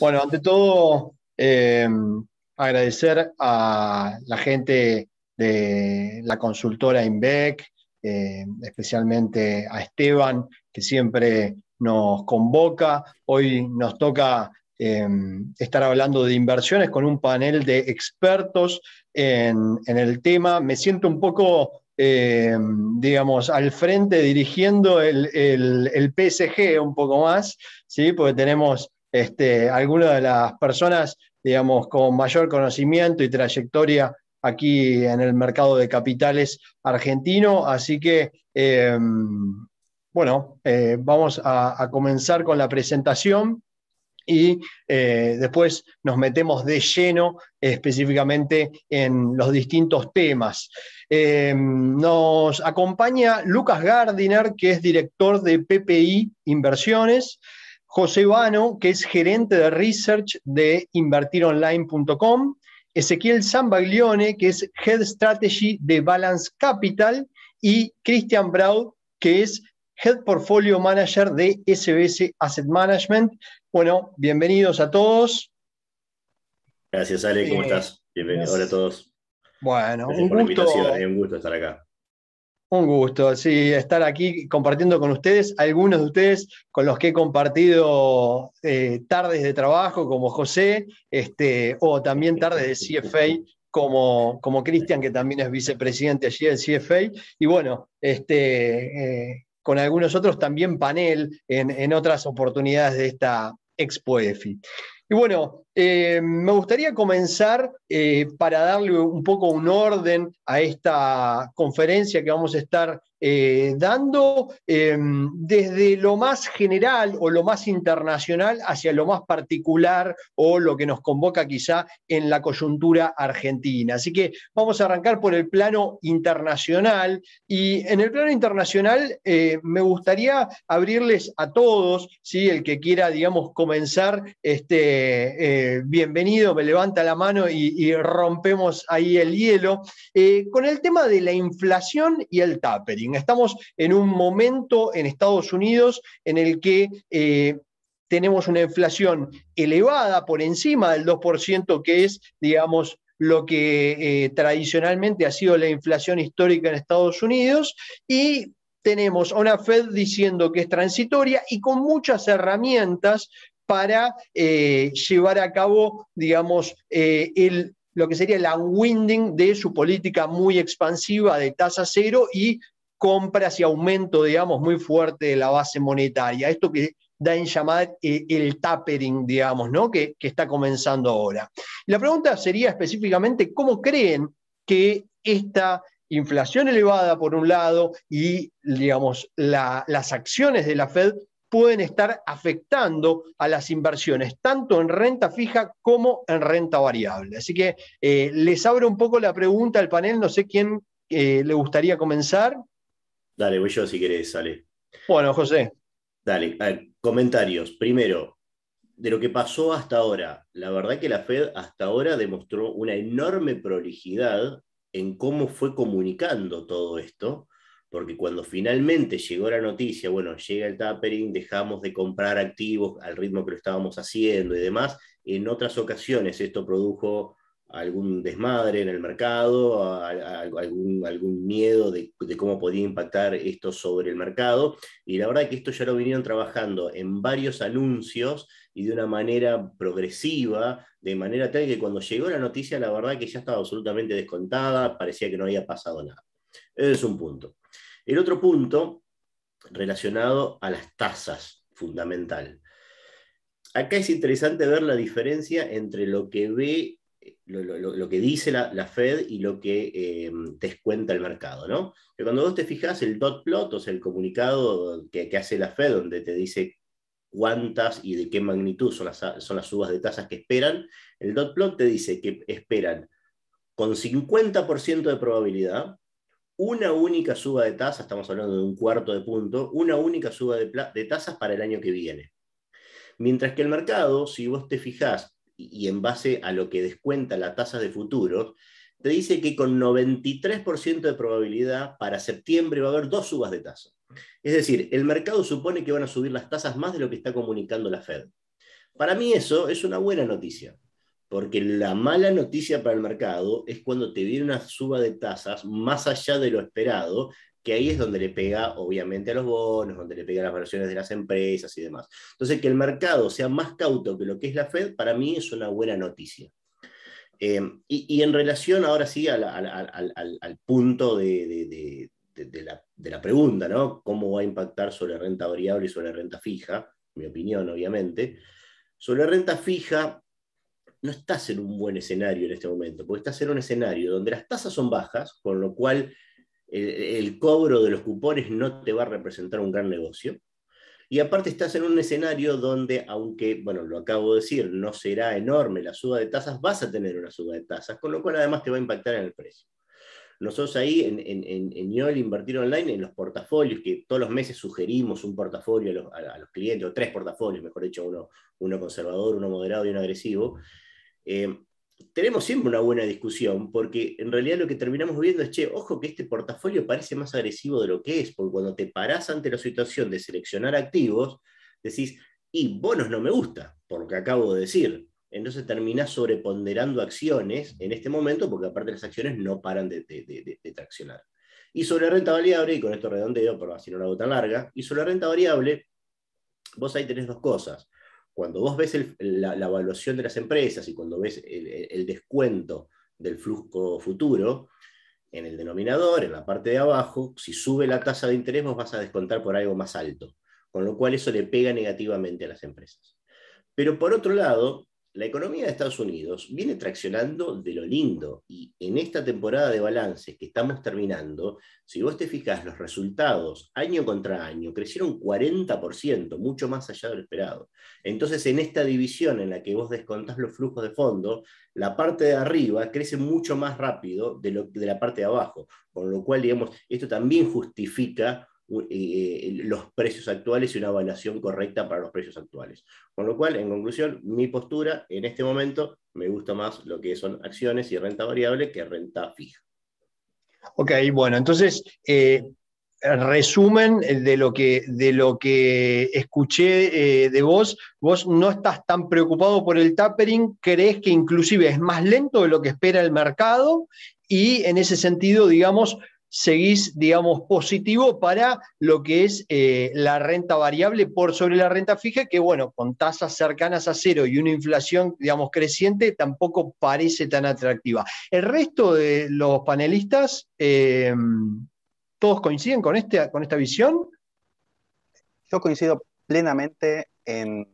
Bueno, ante todo, agradecer a la gente de la consultora INVEC, especialmente a Esteban, que siempre nos convoca. Hoy nos toca estar hablando de inversiones con un panel de expertos en el tema. Me siento un poco, digamos, al frente dirigiendo el PSG un poco más, ¿sí? Porque tenemos algunas de las personas, digamos, con mayor conocimiento y trayectoria aquí en el mercado de capitales argentino. Así que, bueno, vamos a comenzar con la presentación y después nos metemos de lleno específicamente en los distintos temas. Nos acompaña Lucas Gardiner, que es director de PPI Inversiones, José Vano, que es gerente de research de invertironline.com, Ezequiel Zambaglione, que es Head Strategy de Balance Capital, y Christian Braud, que es Head Portfolio Manager de SBS Asset Management. Bueno, bienvenidos a todos. Gracias, Ale, ¿cómo estás? Bienvenido. Hola a todos. Bueno, Gracias por la invitación, un gusto estar acá. Un gusto, sí, estar aquí compartiendo con ustedes, algunos de ustedes con los que he compartido tardes de trabajo, como José, o también tardes de CFA, como Cristian, que también es vicepresidente allí del CFA, y bueno, con algunos otros también panel en otras oportunidades de esta Expo EFI. Y bueno, me gustaría comenzar para darle un poco un orden a esta conferencia que vamos a estar dando desde lo más general o lo más internacional hacia lo más particular o lo que nos convoca quizá en la coyuntura argentina. Así que vamos a arrancar por el plano internacional y en el plano internacional me gustaría abrirles a todos, ¿sí? El que quiera, digamos, comenzar, bienvenido, me levanta la mano y rompemos ahí el hielo, con el tema de la inflación y el tapering. Estamos en un momento en Estados Unidos en el que tenemos una inflación elevada por encima del 2%, que es, digamos, lo que tradicionalmente ha sido la inflación histórica en Estados Unidos, y tenemos a una Fed diciendo que es transitoria y con muchas herramientas para llevar a cabo, digamos, lo que sería el unwinding de su política muy expansiva de tasa cero y compras y aumento, digamos, muy fuerte de la base monetaria. Esto que da en llamar el tapering, digamos, ¿no? Que está comenzando ahora. La pregunta sería específicamente, ¿cómo creen que esta inflación elevada, por un lado, y, digamos, las acciones de la Fed pueden estar afectando a las inversiones, tanto en renta fija como en renta variable? Así que les abro un poco la pregunta al panel, no sé quién le gustaría comenzar. Dale, voy yo si querés, Ale. Bueno, José. Dale, a ver, comentarios. Primero, de lo que pasó hasta ahora, la verdad que la Fed hasta ahora demostró una enorme prolijidad en cómo fue comunicando todo esto, porque cuando finalmente llegó la noticia, bueno, llega el tapering, dejamos de comprar activos al ritmo que lo estábamos haciendo y demás, en otras ocasiones esto produjo algún desmadre en el mercado, algún miedo de cómo podía impactar esto sobre el mercado, y la verdad que esto ya lo vinieron trabajando en varios anuncios y de una manera progresiva, de manera tal que cuando llegó la noticia, la verdad que ya estaba absolutamente descontada, parecía que no había pasado nada. Ese es un punto. El otro punto, relacionado a las tasas, fundamental. Acá es interesante ver la diferencia entre lo que ve, lo que dice la Fed y lo que descuenta el mercado, ¿no? Que cuando vos te fijas el dot plot, o sea, el comunicado que hace la Fed, donde te dice cuántas y de qué magnitud son las subas de tasas que esperan, el dot plot te dice que esperan con 50% de probabilidad una única suba de tasas, estamos hablando de un cuarto de punto, una única suba de tasas para el año que viene. Mientras que el mercado, si vos te fijás y en base a lo que descuenta la tasa de futuros, te dice que con 93% de probabilidad para septiembre va a haber dos subas de tasa. Es decir, el mercado supone que van a subir las tasas más de lo que está comunicando la Fed. Para mí eso es una buena noticia, porque la mala noticia para el mercado es cuando te viene una suba de tasas más allá de lo esperado, que ahí es donde le pega obviamente a los bonos, donde le pega a las valoraciones de las empresas y demás. Entonces, que el mercado sea más cauto que lo que es la Fed, para mí es una buena noticia. Y en relación ahora sí al punto de la pregunta, ¿no? ¿Cómo va a impactar sobre renta variable y sobre renta fija? Mi opinión, obviamente. Sobre renta fija, no estás en un buen escenario en este momento, porque estás en un escenario donde las tasas son bajas, con lo cual el cobro de los cupones no te va a representar un gran negocio. Y aparte estás en un escenario donde, aunque, bueno, lo acabo de decir, no será enorme la suba de tasas, vas a tener una suba de tasas, con lo cual además te va a impactar en el precio. Nosotros ahí en YOL Invertir Online, en los portafolios, que todos los meses sugerimos un portafolio a los clientes, o 3 portafolios, mejor dicho, uno conservador, uno moderado y uno agresivo, eh, tenemos siempre una buena discusión, porque en realidad lo que terminamos viendo es, che, ojo que este portafolio parece más agresivo de lo que es, porque cuando te parás ante la situación de seleccionar activos, decís, y bonos no me gusta, por lo que acabo de decir. Entonces terminás sobreponderando acciones en este momento, porque aparte las acciones no paran de traccionar. Y sobre renta variable, y con esto redondeo, pero así no la hago tan larga, y sobre renta variable, vos ahí tenés dos cosas. Cuando vos ves la evaluación de las empresas y cuando ves el descuento del flujo futuro, en el denominador, en la parte de abajo, si sube la tasa de interés, vos vas a descontar por algo más alto, con lo cual eso le pega negativamente a las empresas. Pero por otro lado, la economía de Estados Unidos viene traccionando de lo lindo y en esta temporada de balances que estamos terminando, si vos te fijas, los resultados año contra año crecieron 40%, mucho más allá de lo esperado. Entonces, en esta división en la que vos descontás los flujos de fondo, la parte de arriba crece mucho más rápido de la parte de abajo, con lo cual, digamos, esto también justifica los precios actuales y una evaluación correcta para los precios actuales. Con lo cual, en conclusión, mi postura en este momento me gusta más lo que son acciones y renta variable que renta fija. Ok, bueno, entonces, resumen de lo que escuché de vos no estás tan preocupado por el tapering, crees que inclusive es más lento de lo que espera el mercado y en ese sentido, digamos, seguís, digamos, positivo para lo que es la renta variable por sobre la renta fija, que bueno, con tasas cercanas a cero y una inflación, digamos, creciente, tampoco parece tan atractiva. El resto de los panelistas, ¿todos coinciden con esta visión? Yo coincido plenamente en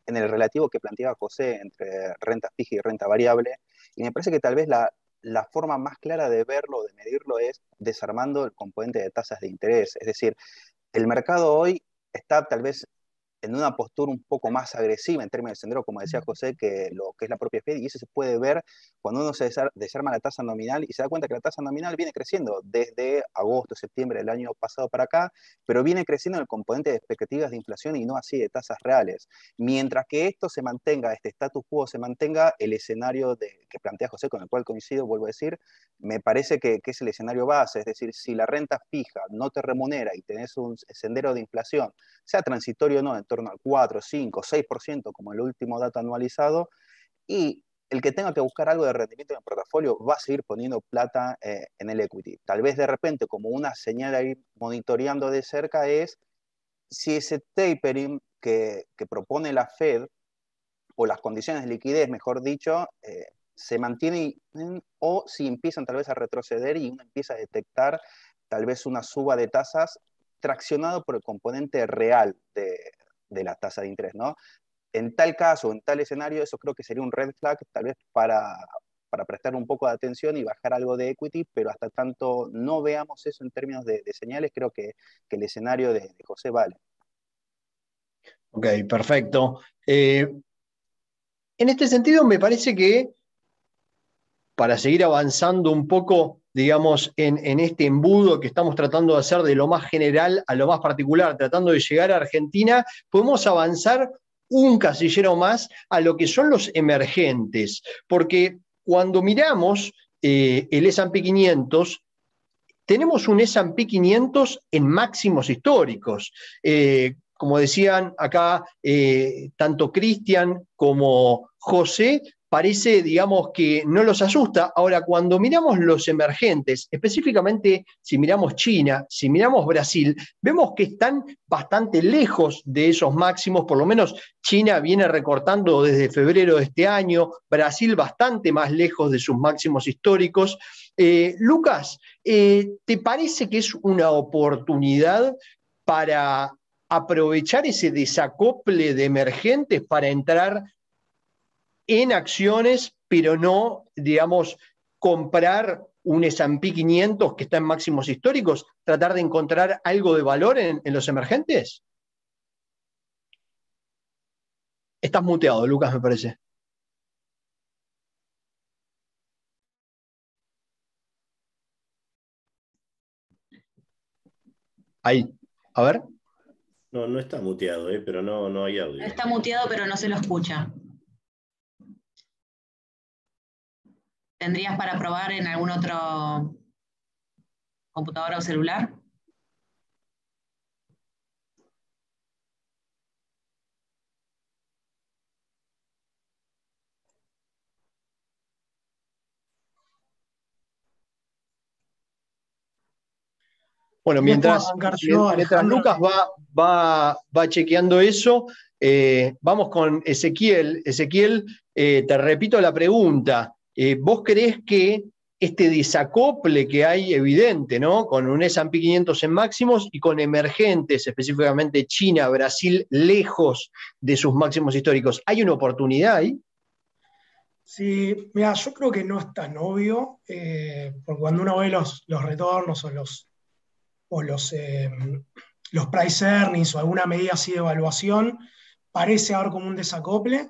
el relativo que planteaba José entre renta fija y renta variable, y me parece que tal vez la forma más clara de verlo, de medirlo, es desarmando el componente de tasas de interés. Es decir, el mercado hoy está tal vez en una postura un poco más agresiva en términos de sendero, como decía José, que lo que es la propia Fed, y eso se puede ver cuando uno se desarma la tasa nominal y se da cuenta que la tasa nominal viene creciendo desde agosto, septiembre del año pasado para acá, pero viene creciendo en el componente de expectativas de inflación y no así de tasas reales. Mientras que esto se mantenga, este status quo se mantenga, el escenario que plantea José, con el cual coincido, vuelvo a decir, me parece que es el escenario base, es decir, si la renta fija no te remunera y tenés un sendero de inflación, sea transitorio o no, en torno al 4, 5, 6%, como el último dato anualizado, y el que tenga que buscar algo de rendimiento en el portafolio va a seguir poniendo plata en el equity. Tal vez de repente, como una señal a ir monitoreando de cerca, es si ese tapering que propone la Fed, o las condiciones de liquidez, mejor dicho, se mantienen o si empiezan tal vez a retroceder y uno empieza a detectar tal vez una suba de tasas traccionado por el componente real de la tasa de interés, ¿no? En tal caso, en tal escenario, eso creo que sería un red flag tal vez para prestar un poco de atención y bajar algo de equity, pero hasta tanto no veamos eso en términos de señales, creo que el escenario de José vale. Ok, perfecto. En este sentido, me parece que para seguir avanzando un poco, digamos, en este embudo que estamos tratando de hacer de lo más general a lo más particular, tratando de llegar a Argentina, podemos avanzar un casillero más a lo que son los emergentes, porque cuando miramos el S&P 500, tenemos un S&P 500 en máximos históricos. como decían acá, tanto Cristian como José, parece, digamos, que no los asusta. Ahora, cuando miramos los emergentes, específicamente si miramos China, si miramos Brasil, vemos que están bastante lejos de esos máximos, por lo menos China viene recortando desde febrero de este año, Brasil bastante más lejos de sus máximos históricos. Lucas, ¿te parece que es una oportunidad para aprovechar ese desacople de emergentes para entrar en acciones, pero no, digamos, comprar un S&P 500 que está en máximos históricos, tratar de encontrar algo de valor en los emergentes? Estás muteado, Lucas, me parece. Ahí, a ver. No, no está muteado, pero no hay audio. Está muteado, pero no se lo escucha. ¿Tendrías para probar en algún otro computadora o celular? Bueno, mientras Lucas va chequeando eso, vamos con Ezequiel. Ezequiel, te repito la pregunta. ¿Vos creés que este desacople que hay evidente, ¿no? Con un S&P 500 en máximos y con emergentes, específicamente China, Brasil, lejos de sus máximos históricos, ¿hay una oportunidad ahí? Sí, mira, yo creo que no es tan obvio, porque cuando uno ve los retornos o los price earnings o alguna medida así de evaluación, parece haber como un desacople,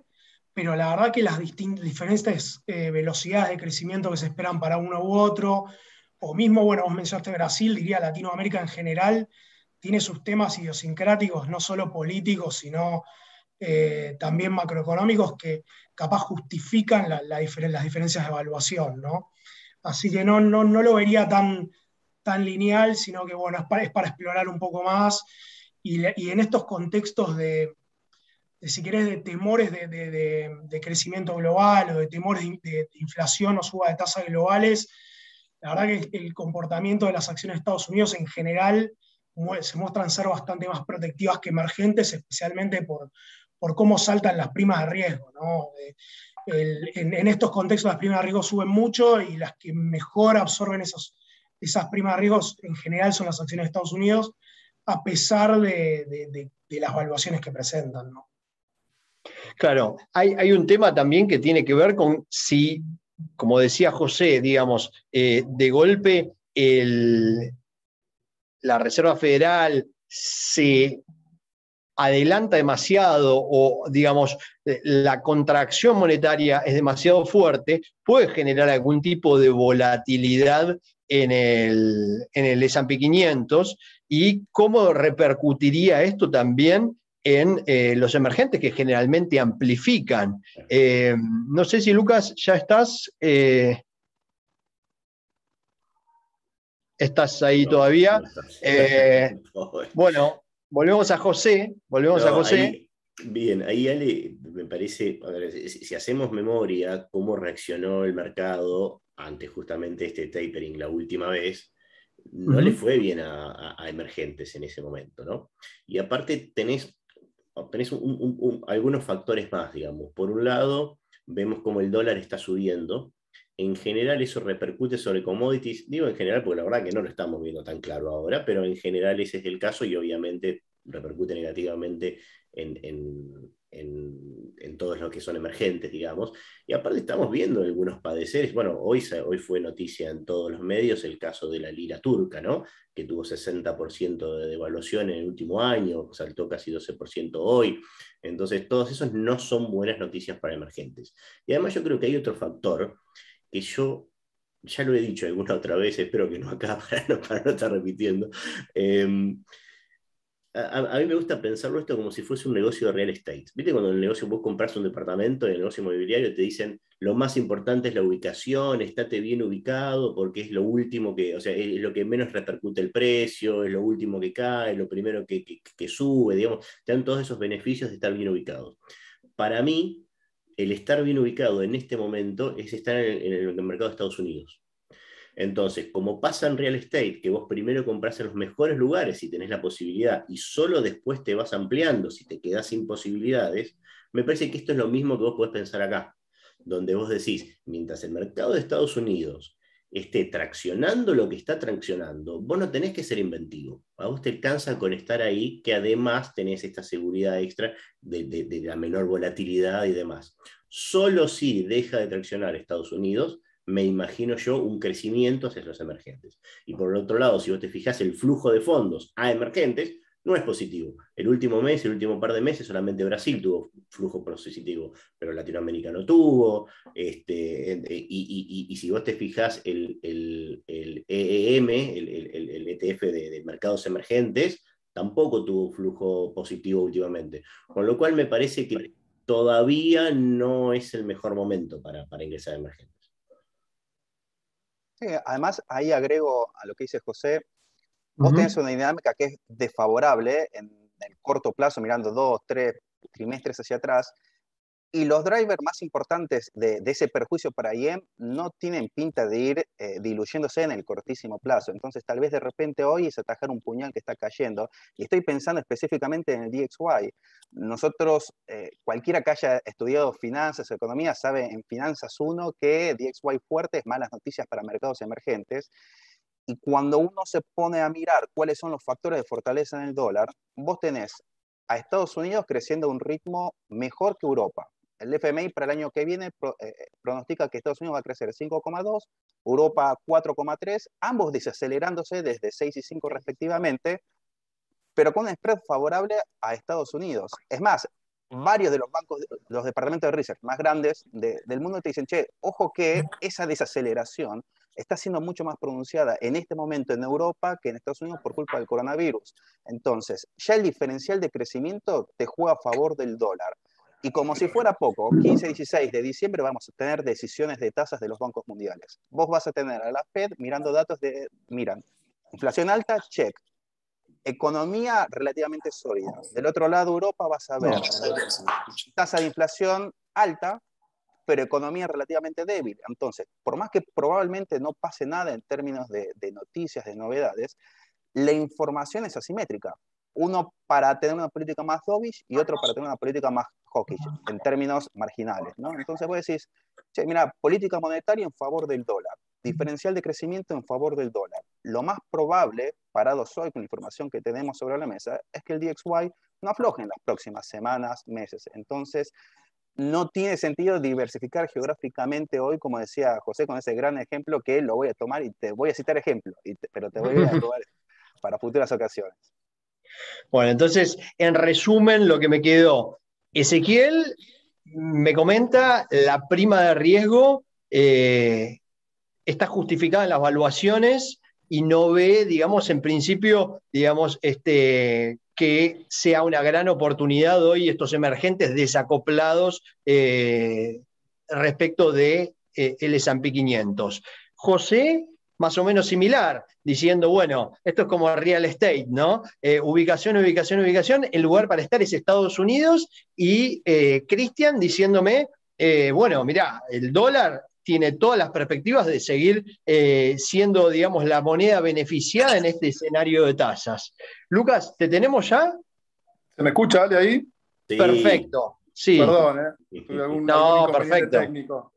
pero la verdad que las diferentes velocidades de crecimiento que se esperan para uno u otro, o mismo, bueno, vos mencionaste Brasil, diría Latinoamérica en general, tiene sus temas idiosincráticos, no solo políticos, sino también macroeconómicos que capaz justifican las diferencias de evaluación, ¿no? Así que no lo vería tan lineal, sino que bueno, es para explorar un poco más y en estos contextos si querés, de temores de crecimiento global o de temores de inflación o suba de tasas globales, la verdad que el comportamiento de las acciones de Estados Unidos en general se muestran ser bastante más protectivas que emergentes, especialmente por cómo saltan las primas de riesgo, ¿no? En estos contextos las primas de riesgo suben mucho y las que mejor absorben esas primas de riesgo en general son las acciones de Estados Unidos, a pesar de las valuaciones que presentan, ¿no? Claro, hay un tema también que tiene que ver con si, como decía José, digamos, de golpe la Reserva Federal se adelanta demasiado o, digamos, la contracción monetaria es demasiado fuerte, puede generar algún tipo de volatilidad en el S&P 500 y cómo repercutiría esto también en los emergentes que generalmente amplifican. No sé si Lucas ya estás. ¿Estás ahí todavía? Bueno, volvemos a José. Ahí, bien, ahí Ale, me parece, a ver, si hacemos memoria, cómo reaccionó el mercado ante justamente este tapering la última vez, no le fue bien a emergentes en ese momento, ¿no? Y aparte tenés algunos factores más, digamos. Por un lado, vemos cómo el dólar está subiendo. En general eso repercute sobre commodities, digo en general porque la verdad que no lo estamos viendo tan claro ahora, pero en general ese es el caso y obviamente repercute negativamente en todos los que son emergentes, digamos. Y aparte estamos viendo algunos padeceres. Bueno, hoy fue noticia en todos los medios el caso de la lira turca, ¿no? Que tuvo 60% de devaluación en el último año, saltó casi 12% hoy. Entonces, todos esos no son buenas noticias para emergentes. Y además yo creo que hay otro factor que yo ya lo he dicho alguna otra vez, espero que no acá para no estar repitiendo. a mí me gusta pensarlo esto como si fuese un negocio de real estate. ¿Viste cuando en el negocio vos compras un departamento, en el negocio inmobiliario te dicen lo más importante es la ubicación, estate bien ubicado porque es lo último que, o sea, es lo que menos repercute el precio, es lo último que cae, lo primero que sube, digamos, te dan todos esos beneficios de estar bien ubicado. Para mí, el estar bien ubicado en este momento es estar en el mercado de Estados Unidos. Entonces, como pasa en real estate, que vos primero compras en los mejores lugares si tenés la posibilidad y solo después te vas ampliando si te quedás sin posibilidades, me parece que esto es lo mismo que vos podés pensar acá, donde vos decís, mientras el mercado de Estados Unidos esté traccionando lo que está traccionando, vos no tenés que ser inventivo. A vos te alcanza con estar ahí, que además tenés esta seguridad extra de la menor volatilidad y demás. Solo si deja de traccionar Estados Unidos, me imagino yo un crecimiento hacia los emergentes. Y por el otro lado, si vos te fijás, el flujo de fondos a emergentes no es positivo. El último mes, el último par de meses, solamente Brasil tuvo flujo positivo, pero Latinoamérica no tuvo. Y si vos te fijás, el EEM, el ETF de mercados emergentes, tampoco tuvo flujo positivo últimamente. Con lo cual me parece que todavía no es el mejor momento para ingresar a emergentes. Sí, además, ahí agrego a lo que dice José, vos tenés una dinámica que es desfavorable en el corto plazo, mirando 2, 3 trimestres hacia atrás, y los drivers más importantes de ese perjuicio para IEM no tienen pinta de ir diluyéndose en el cortísimo plazo. Entonces, tal vez de repente hoy es atajar un puñal que está cayendo. Y estoy pensando específicamente en el DXY. Nosotros, cualquiera que haya estudiado finanzas o economía, sabe en Finanzas 1 que DXY fuerte es malas noticias para mercados emergentes. Y cuando uno se pone a mirar cuáles son los factores de fortaleza en el dólar, vos tenés a Estados Unidos creciendo a un ritmo mejor que Europa. El FMI para el año que viene pronostica que Estados Unidos va a crecer 5,2, Europa 4,3, ambos desacelerándose desde 6 y 5 respectivamente, pero con un spread favorable a Estados Unidos. Es más, varios de los bancos, los departamentos de research más grandes del mundo te dicen, che, ojo que esa desaceleración está siendo mucho más pronunciada en este momento en Europa que en Estados Unidos por culpa del coronavirus. Entonces, ya el diferencial de crecimiento te juega a favor del dólar. Y como si fuera poco, 15-16 de diciembre vamos a tener decisiones de tasas de los bancos mundiales. Vos vas a tener a la Fed mirando datos miran, inflación alta, check. Economía relativamente sólida. Del otro lado, Europa vas a ver tasa de inflación alta, pero economía relativamente débil. Entonces, por más que probablemente no pase nada en términos de noticias, de novedades, la información es asimétrica. Uno para tener una política más dovish y otro para tener una política más hawkish, en términos marginales, ¿no? Entonces vos decís, che, mira, política monetaria en favor del dólar, diferencial de crecimiento en favor del dólar. Lo más probable, parados hoy con la información que tenemos sobre la mesa, es que el DXY no afloje en las próximas semanas, meses. Entonces, no tiene sentido diversificar geográficamente hoy, como decía José, con ese gran ejemplo que lo voy a tomar y te voy a citar ejemplo, pero te voy a robar para futuras ocasiones. Bueno, entonces, en resumen, lo que me quedó, Ezequiel me comenta, la prima de riesgo está justificada en las valuaciones y no ve, digamos, en principio, digamos, que sea una gran oportunidad hoy estos emergentes desacoplados respecto de el S&P 500. José, más o menos similar, diciendo, bueno, esto es como real estate, ¿no? Ubicación, ubicación, ubicación, el lugar para estar es Estados Unidos, y Cristian diciéndome, bueno, mirá, el dólar tiene todas las perspectivas de seguir siendo, digamos, la moneda beneficiada en este escenario de tasas. Lucas, ¿te tenemos ya? ¿Se me escucha, Ale, ahí? Sí. Perfecto, sí. Perdón, tuve algún inconveniente perfecto. Técnico.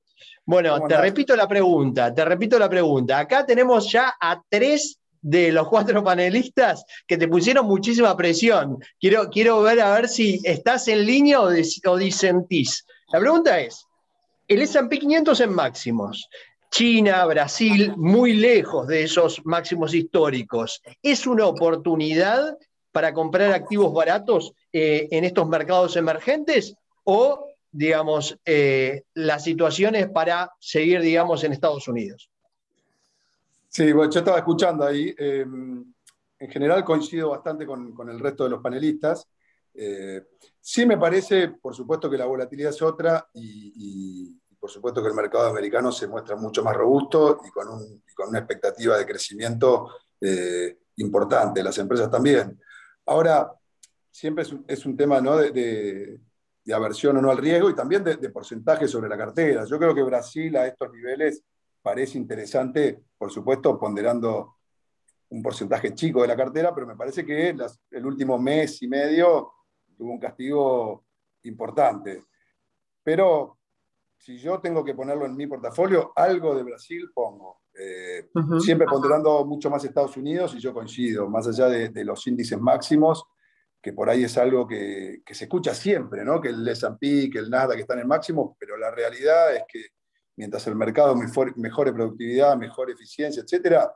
Bueno, te repito la pregunta. Acá tenemos ya a 3 de los 4 panelistas que te pusieron muchísima presión. Quiero ver a ver si estás en línea o disentís. La pregunta es, el S&P 500 en máximos, China, Brasil, muy lejos de esos máximos históricos. ¿Es una oportunidad para comprar activos baratos en estos mercados emergentes? ¿O, digamos, la situación es para seguir, digamos, en Estados Unidos? Sí, bueno, yo estaba escuchando ahí. en general coincido bastante con el resto de los panelistas. Sí me parece, por supuesto, que la volatilidad es otra y por supuesto que el mercado americano se muestra mucho más robusto y con una expectativa de crecimiento importante, las empresas también. Ahora, siempre es un tema, ¿no?, de aversión o no al riesgo y también de porcentaje sobre la cartera. Yo creo que Brasil a estos niveles parece interesante, por supuesto, ponderando un porcentaje chico de la cartera, pero me parece que el último mes y medio tuvo un castigo importante. Pero si yo tengo que ponerlo en mi portafolio, algo de Brasil pongo. Siempre ponderando mucho más Estados Unidos, y yo coincido, más allá de los índices máximos, que por ahí es algo que se escucha siempre, ¿no? Que el S&P, que el Nasdaq que están en máximo, pero la realidad es que mientras el mercado mejore productividad, mejore eficiencia, etcétera,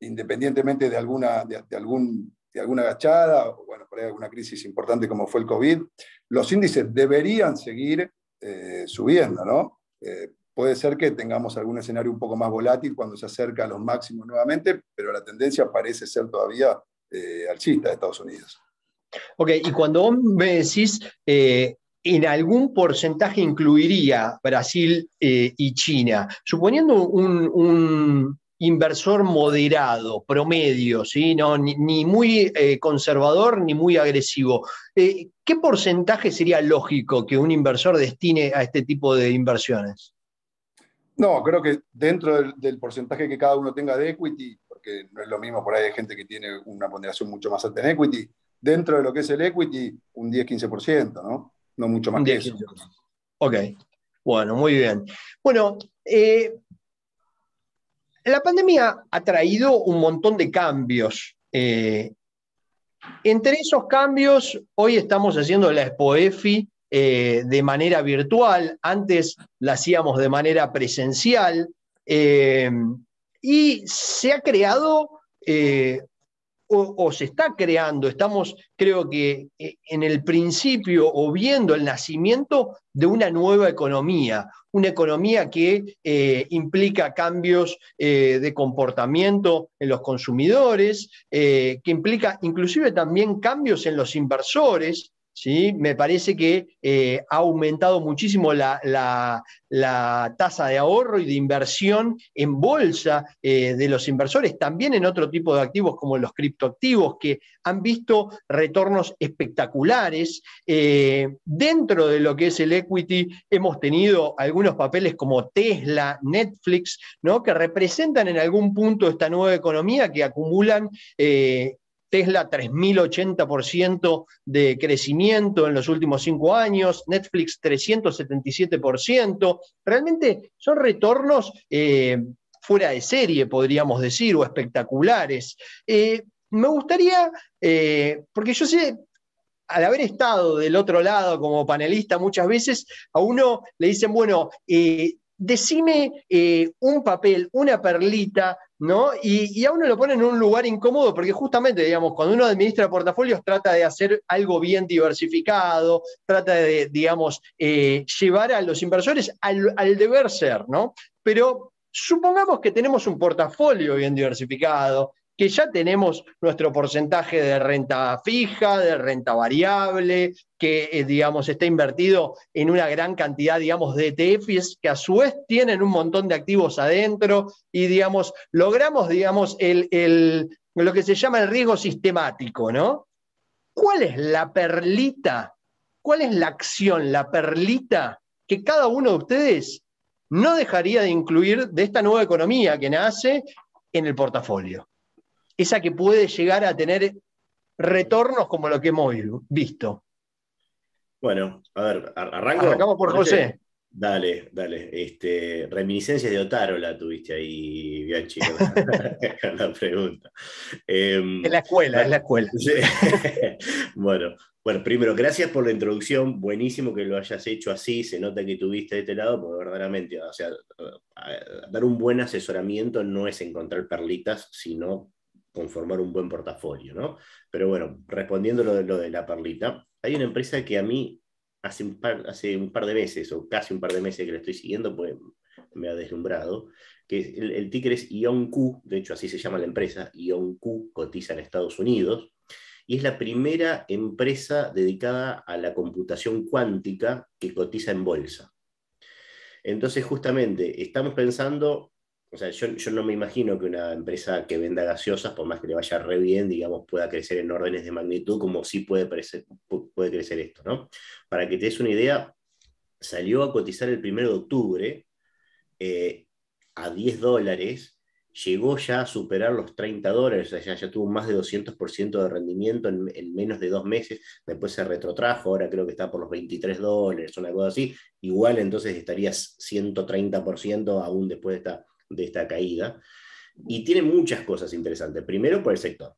independientemente de alguna agachada, o bueno, por ahí alguna crisis importante como fue el COVID, los índices deberían seguir subiendo, ¿no? Puede ser que tengamos algún escenario un poco más volátil cuando se acerca a los máximos nuevamente, pero la tendencia parece ser todavía alcista de Estados Unidos. Ok, y cuando vos me decís, en algún porcentaje incluiría Brasil y China, suponiendo un inversor moderado, promedio, ¿sí? No, ni muy conservador ni muy agresivo, ¿qué porcentaje sería lógico que un inversor destine a este tipo de inversiones? No, creo que dentro del porcentaje que cada uno tenga de equity, porque no es lo mismo, por ahí hay gente que tiene una ponderación mucho más alta en equity, dentro de lo que es el equity, un 10-15%, ¿no? No mucho más que eso. Ok, bueno, muy bien. Bueno, la pandemia ha traído un montón de cambios. Entre esos cambios, hoy estamos haciendo la Expoefi de manera virtual, antes la hacíamos de manera presencial, y se ha creado o se está creando, estamos creo que en el principio o viendo el nacimiento de una nueva economía, una economía que implica cambios de comportamiento en los consumidores, que implica inclusive también cambios en los inversores. ¿Sí? Me parece que ha aumentado muchísimo la tasa de ahorro y de inversión en bolsa de los inversores, también en otro tipo de activos como los criptoactivos, que han visto retornos espectaculares. Dentro de lo que es el equity hemos tenido algunos papeles como Tesla, Netflix, ¿no?, que representan en algún punto esta nueva economía, que acumulan Tesla 3.080% de crecimiento en los últimos 5 años, Netflix 377%. Realmente son retornos fuera de serie, podríamos decir, o espectaculares. Me gustaría, porque yo sé, al haber estado del otro lado como panelista muchas veces, a uno le dicen, bueno, decime un papel, una perlita, ¿no? Y a uno lo pone en un lugar incómodo porque justamente, digamos, cuando uno administra portafolios trata de hacer algo bien diversificado, trata de, digamos, llevar a los inversores al deber ser, ¿no? Pero supongamos que tenemos un portafolio bien diversificado, que ya tenemos nuestro porcentaje de renta fija, de renta variable, que digamos, está invertido en una gran cantidad, digamos, de ETFs que a su vez tienen un montón de activos adentro y, digamos, logramos, digamos, lo que se llama el riesgo sistemático, ¿no? ¿Cuál es la perlita? ¿Cuál es la acción, la perlita que cada uno de ustedes no dejaría de incluir de esta nueva economía que nace en el portafolio? Esa que puede llegar a tener retornos como lo que hemos visto. Bueno, a ver, arranco. Arrancamos por José. Dale. Reminiscencias de Otaro la tuviste ahí, Bianchi, con la pregunta. Es la escuela. Sí. Bueno, primero, gracias por la introducción. Buenísimo que lo hayas hecho así. Se nota que tuviste de este lado, porque verdaderamente, o sea, dar un buen asesoramiento no es encontrar perlitas, sino conformar un buen portafolio, ¿no? Pero bueno, respondiendo lo de la perlita, hay una empresa que a mí hace un par de meses, o casi un par de meses que la estoy siguiendo, pues me ha deslumbrado, que el ticker es IONQ, de hecho así se llama la empresa, IONQ, cotiza en Estados Unidos, y es la primera empresa dedicada a la computación cuántica que cotiza en bolsa. Entonces, justamente, estamos pensando, o sea, yo no me imagino que una empresa que venda gaseosas, por más que le vaya re bien, digamos, pueda crecer en órdenes de magnitud como sí puede crecer esto, ¿no? Para que te des una idea, salió a cotizar el 1 de octubre a $10, llegó ya a superar los $30, o sea, ya tuvo más de 200% de rendimiento en menos de 2 meses, después se retrotrajo, ahora creo que está por los $23, una cosa así, igual entonces estarías 130% aún después de esta caída, y tiene muchas cosas interesantes, primero por el sector,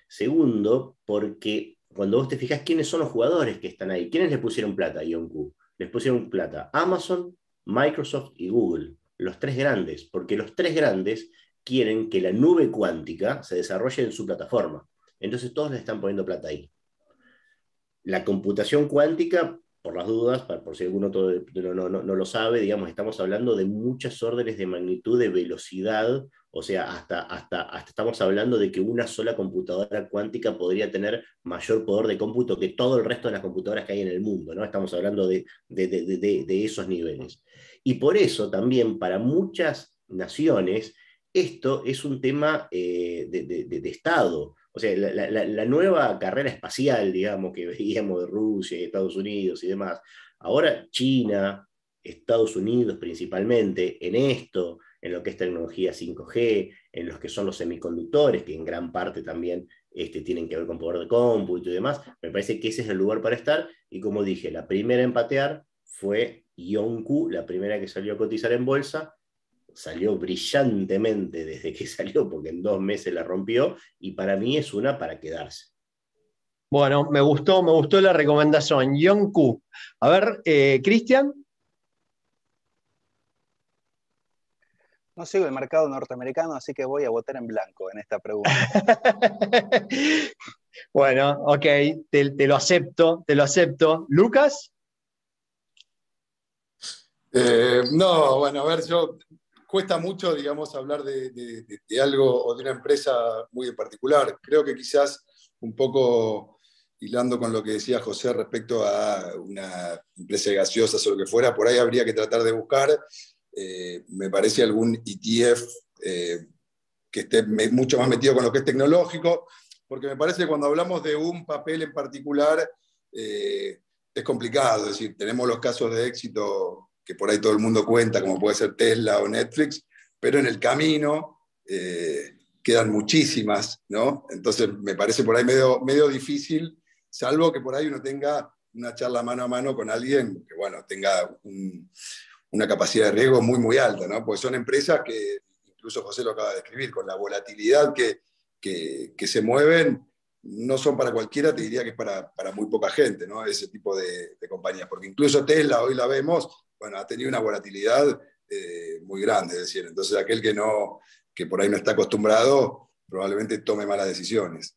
segundo porque cuando vos te fijas quiénes son los jugadores que están ahí, quiénes le pusieron plata a IonQ, les pusieron plata Amazon, Microsoft y Google, los 3 grandes, porque los 3 grandes quieren que la nube cuántica se desarrolle en su plataforma. Entonces todos le están poniendo plata ahí. La computación cuántica, por las dudas, por si alguno no lo sabe, digamos, estamos hablando de muchas órdenes de magnitud de velocidad, o sea, hasta estamos hablando de que una sola computadora cuántica podría tener mayor poder de cómputo que todo el resto de las computadoras que hay en el mundo, ¿no? Estamos hablando de esos niveles. Y por eso también para muchas naciones esto es un tema de Estado. O sea, la nueva carrera espacial, digamos, que veíamos de Rusia y Estados Unidos y demás, ahora China, Estados Unidos principalmente, en esto, en lo que es tecnología 5G, en los que son los semiconductores, que en gran parte también tienen que ver con poder de cómputo y demás, me parece que ese es el lugar para estar, y como dije, la primera en patear fue IonQ, la primera que salió a cotizar en bolsa, salió brillantemente desde que salió, porque en 2 meses la rompió, y para mí es una para quedarse. Bueno, me gustó la recomendación. IonQ. A ver, Cristian. No sigo el mercado norteamericano, así que voy a votar en blanco en esta pregunta. Bueno, ok, te lo acepto, te lo acepto. ¿Lucas? No, bueno, a ver, cuesta mucho, digamos, hablar de algo o de una empresa muy en particular. Creo que quizás un poco hilando con lo que decía José respecto a una empresa de gaseosas o lo que fuera, por ahí habría que tratar de buscar, me parece, algún ETF que esté mucho más metido con lo que es tecnológico, porque me parece que cuando hablamos de un papel en particular es complicado, es decir, tenemos los casos de éxito que por ahí todo el mundo cuenta, como puede ser Tesla o Netflix, pero en el camino quedan muchísimas, ¿no? Entonces me parece por ahí medio difícil, salvo que por ahí uno tenga una charla mano a mano con alguien que, bueno, tenga una capacidad de riesgo muy, muy alta, ¿no? Porque son empresas que, incluso José lo acaba de describir, con la volatilidad que se mueven, no son para cualquiera, te diría que es para muy poca gente, ¿no? Ese tipo de compañías. Porque incluso Tesla, hoy la vemos, bueno, ha tenido una volatilidad muy grande, es decir, entonces aquel que por ahí no está acostumbrado, probablemente tome malas decisiones.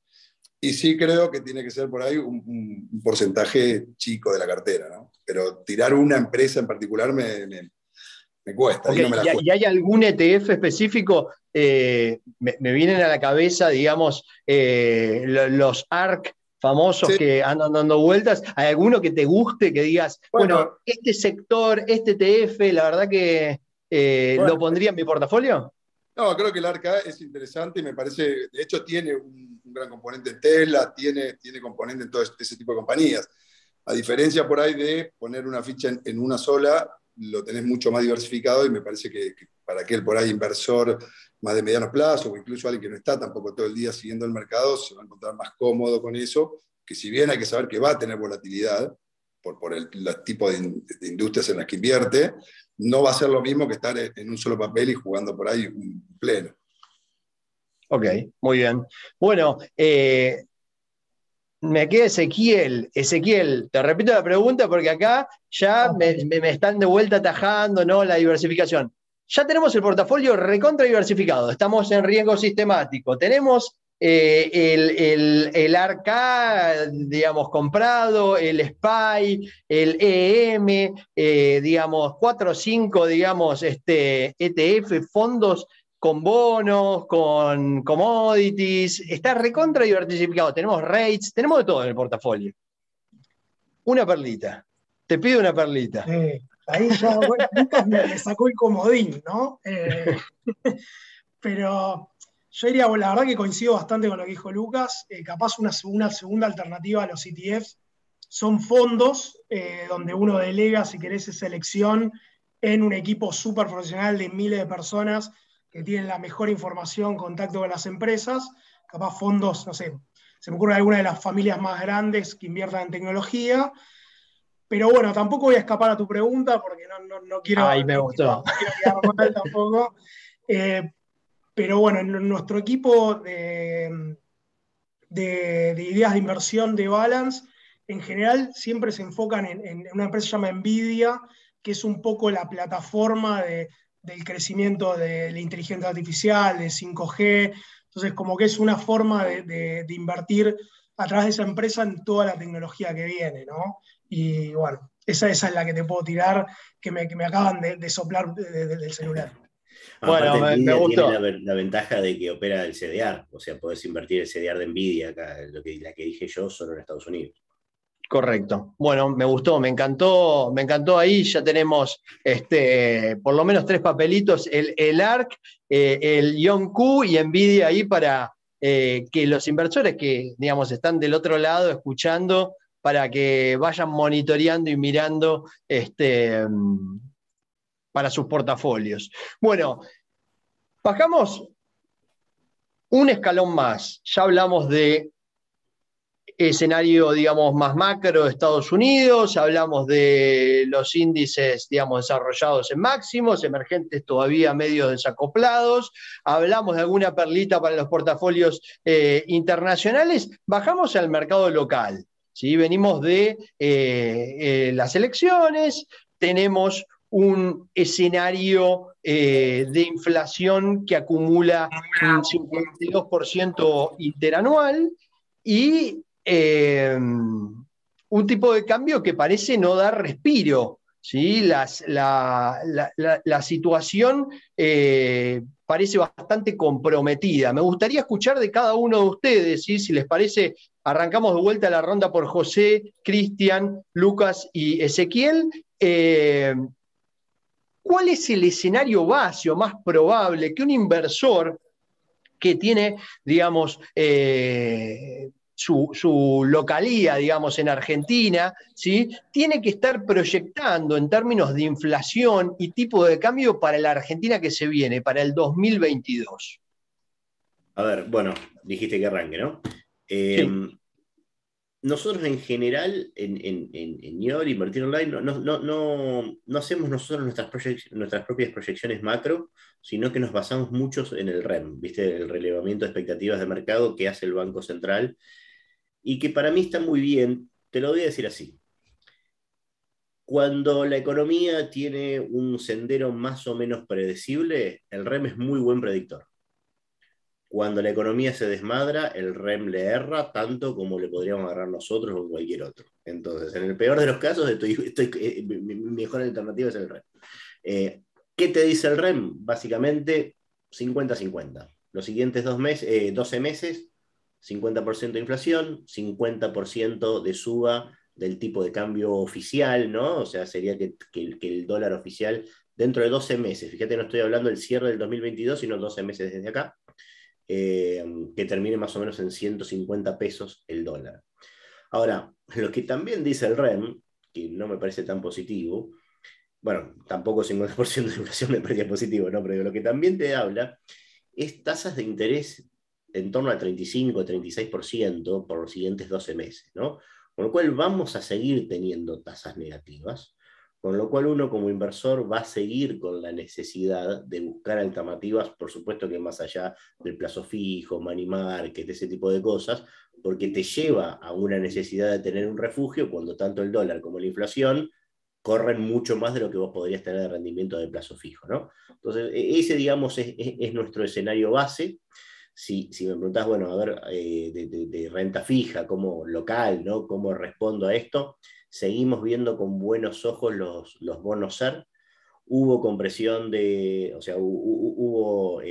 Y sí creo que tiene que ser por ahí un porcentaje chico de la cartera, ¿no? Pero tirar una empresa en particular me cuesta. Okay, no me ¿y hay algún ETF específico? Me vienen a la cabeza, digamos, los ARC famosos Sí. que andan dando vueltas. ¿Hay alguno que te guste, que digas, bueno, este sector, este ETF, la verdad que lo pondría en mi portafolio? No, creo que el ARCA es interesante y me parece, de hecho tiene un gran componente en Tesla, tiene componente en todo ese tipo de compañías. A diferencia por ahí de poner una ficha en una sola, lo tenés mucho más diversificado y me parece que para aquel por ahí inversor más de mediano plazo o incluso alguien que no está tampoco todo el día siguiendo el mercado, se va a encontrar más cómodo con eso, que si bien hay que saber que va a tener volatilidad por el tipo de industrias en las que invierte, no va a ser lo mismo que estar en un solo papel y jugando por ahí un pleno. Ok, muy bien. Bueno, me queda Ezequiel. Ezequiel, te repito la pregunta porque acá ya me están de vuelta atajando, ¿no? La diversificación. Ya tenemos el portafolio recontra diversificado, estamos en riesgo sistemático, tenemos el ARK, digamos, comprado, el SPY, el EM, digamos, 4 o 5, digamos, ETF, fondos con bonos, con commodities, está recontra diversificado, tenemos rates, tenemos de todo en el portafolio. Una perlita, te pido una perlita. Ahí ya, bueno, Lucas me sacó el comodín, ¿no? Pero yo diría, bueno, la verdad que coincido bastante con lo que dijo Lucas, capaz una segunda alternativa a los ETFs son fondos donde uno delega, si querés, esa elección en un equipo súper profesional de miles de personas que tienen la mejor información, contacto con las empresas, capaz fondos, no sé, se me ocurre alguna de las familias más grandes que inviertan en tecnología, pero bueno, tampoco voy a escapar a tu pregunta porque no quiero, Ay, me gustó. no quiero quedar mal tampoco. Pero bueno, en nuestro equipo de ideas de inversión de Balance, en general siempre se enfocan en una empresa que se llama Nvidia, que es un poco la plataforma del crecimiento de la inteligencia artificial, de 5G. Entonces, como que es una forma de invertir a través de esa empresa en toda la tecnología que viene, ¿no? Y bueno, esa es la que te puedo tirar, que me acaban de soplar del celular. Bueno, Aparte, me Nvidia tiene gustó. la ventaja de que opera el CDR, o sea, podés invertir el CDR de Nvidia, acá, la que dije yo, solo en Estados Unidos. Correcto. Bueno, me gustó, me encantó ahí. Ya tenemos por lo menos 3 papelitos, el ARK, el Yonku y Nvidia ahí para que los inversores que, digamos, están del otro lado escuchando, para que vayan monitoreando y mirando para sus portafolios. Bueno, bajamos un escalón más. Ya hablamos de escenario, digamos, más macro de Estados Unidos, hablamos de los índices, digamos, desarrollados en máximos, emergentes todavía medio desacoplados, hablamos de alguna perlita para los portafolios internacionales, bajamos al mercado local, ¿sí? Venimos de las elecciones, tenemos un escenario de inflación que acumula un 52% interanual y un tipo de cambio que parece no dar respiro, ¿sí? La situación parece bastante comprometida. Me gustaría escuchar de cada uno de ustedes, ¿sí? Si les parece, arrancamos de vuelta la ronda por José, Cristian, Lucas y Ezequiel. ¿Cuál es el escenario base o más probable que un inversor que tiene, digamos, su localía, digamos, en Argentina, ¿sí? Tiene que estar proyectando en términos de inflación y tipo de cambio para la Argentina que se viene, para el 2022? A ver, bueno, dijiste que arranque, ¿no? Sí. Nosotros en general, en IOR, Invertir Online, no hacemos nosotros nuestras propias proyecciones macro, sino que nos basamos mucho en el REM, ¿viste? El relevamiento de expectativas de mercado que hace el Banco Central, y que para mí está muy bien, te lo voy a decir así. Cuando la economía tiene un sendero más o menos predecible, el REM es muy buen predictor. Cuando la economía se desmadra, el REM le erra tanto como le podríamos agarrar nosotros o cualquier otro. Entonces, en el peor de los casos, mi mejor alternativa es el REM. ¿Qué te dice el REM? Básicamente 50-50. Los siguientes 12 meses, 50% de inflación, 50% de suba del tipo de cambio oficial, ¿no? O sea, sería que el dólar oficial dentro de 12 meses, fíjate, no estoy hablando del cierre del 2022, sino 12 meses desde acá, que termine más o menos en 150 pesos el dólar. Ahora, lo que también dice el REM, que no me parece tan positivo, bueno, tampoco 50% de inflación me parece positivo, ¿no? Pero lo que también te habla es tasas de interés en torno al 35-36% por los siguientes 12 meses, ¿no? Con lo cual vamos a seguir teniendo tasas negativas, con lo cual uno como inversor va a seguir con la necesidad de buscar alternativas, por supuesto que más allá del plazo fijo, money market, ese tipo de cosas, porque te lleva a una necesidad de tener un refugio cuando tanto el dólar como la inflación corren mucho más de lo que vos podrías tener de rendimiento de plazo fijo, ¿no? Entonces, ese, digamos, es nuestro escenario base. Si me preguntás, bueno, a ver, de renta fija, como local, ¿no? ¿Cómo respondo a esto? Seguimos viendo con buenos ojos los bonos SER. Hubo compresión de, o sea, hubo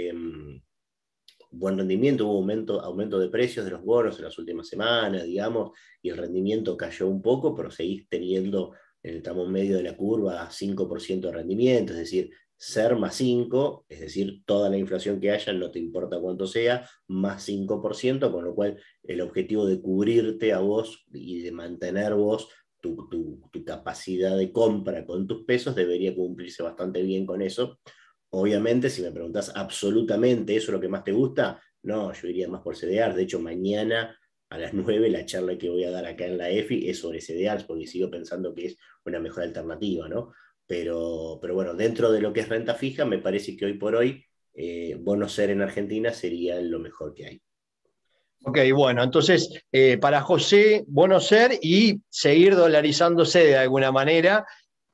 buen rendimiento, hubo aumento de precios de los bonos en las últimas semanas, digamos, y el rendimiento cayó un poco, pero seguís teniendo en el tramo medio de la curva 5% de rendimiento, es decir, ser más 5, es decir, toda la inflación que haya, no te importa cuánto sea, más 5%, con lo cual el objetivo de cubrirte a vos y de mantener vos tu capacidad de compra con tus pesos debería cumplirse bastante bien con eso. Obviamente, si me preguntás absolutamente eso es lo que más te gusta, no, yo iría más por CDR. De hecho, mañana a las 9 la charla que voy a dar acá en la EFI es sobre CDRs, porque sigo pensando que es una mejor alternativa, ¿no? Pero bueno, dentro de lo que es renta fija, me parece que hoy por hoy, bono ser en Argentina sería lo mejor que hay. Ok, bueno, entonces para José, bono ser y seguir dolarizándose de alguna manera.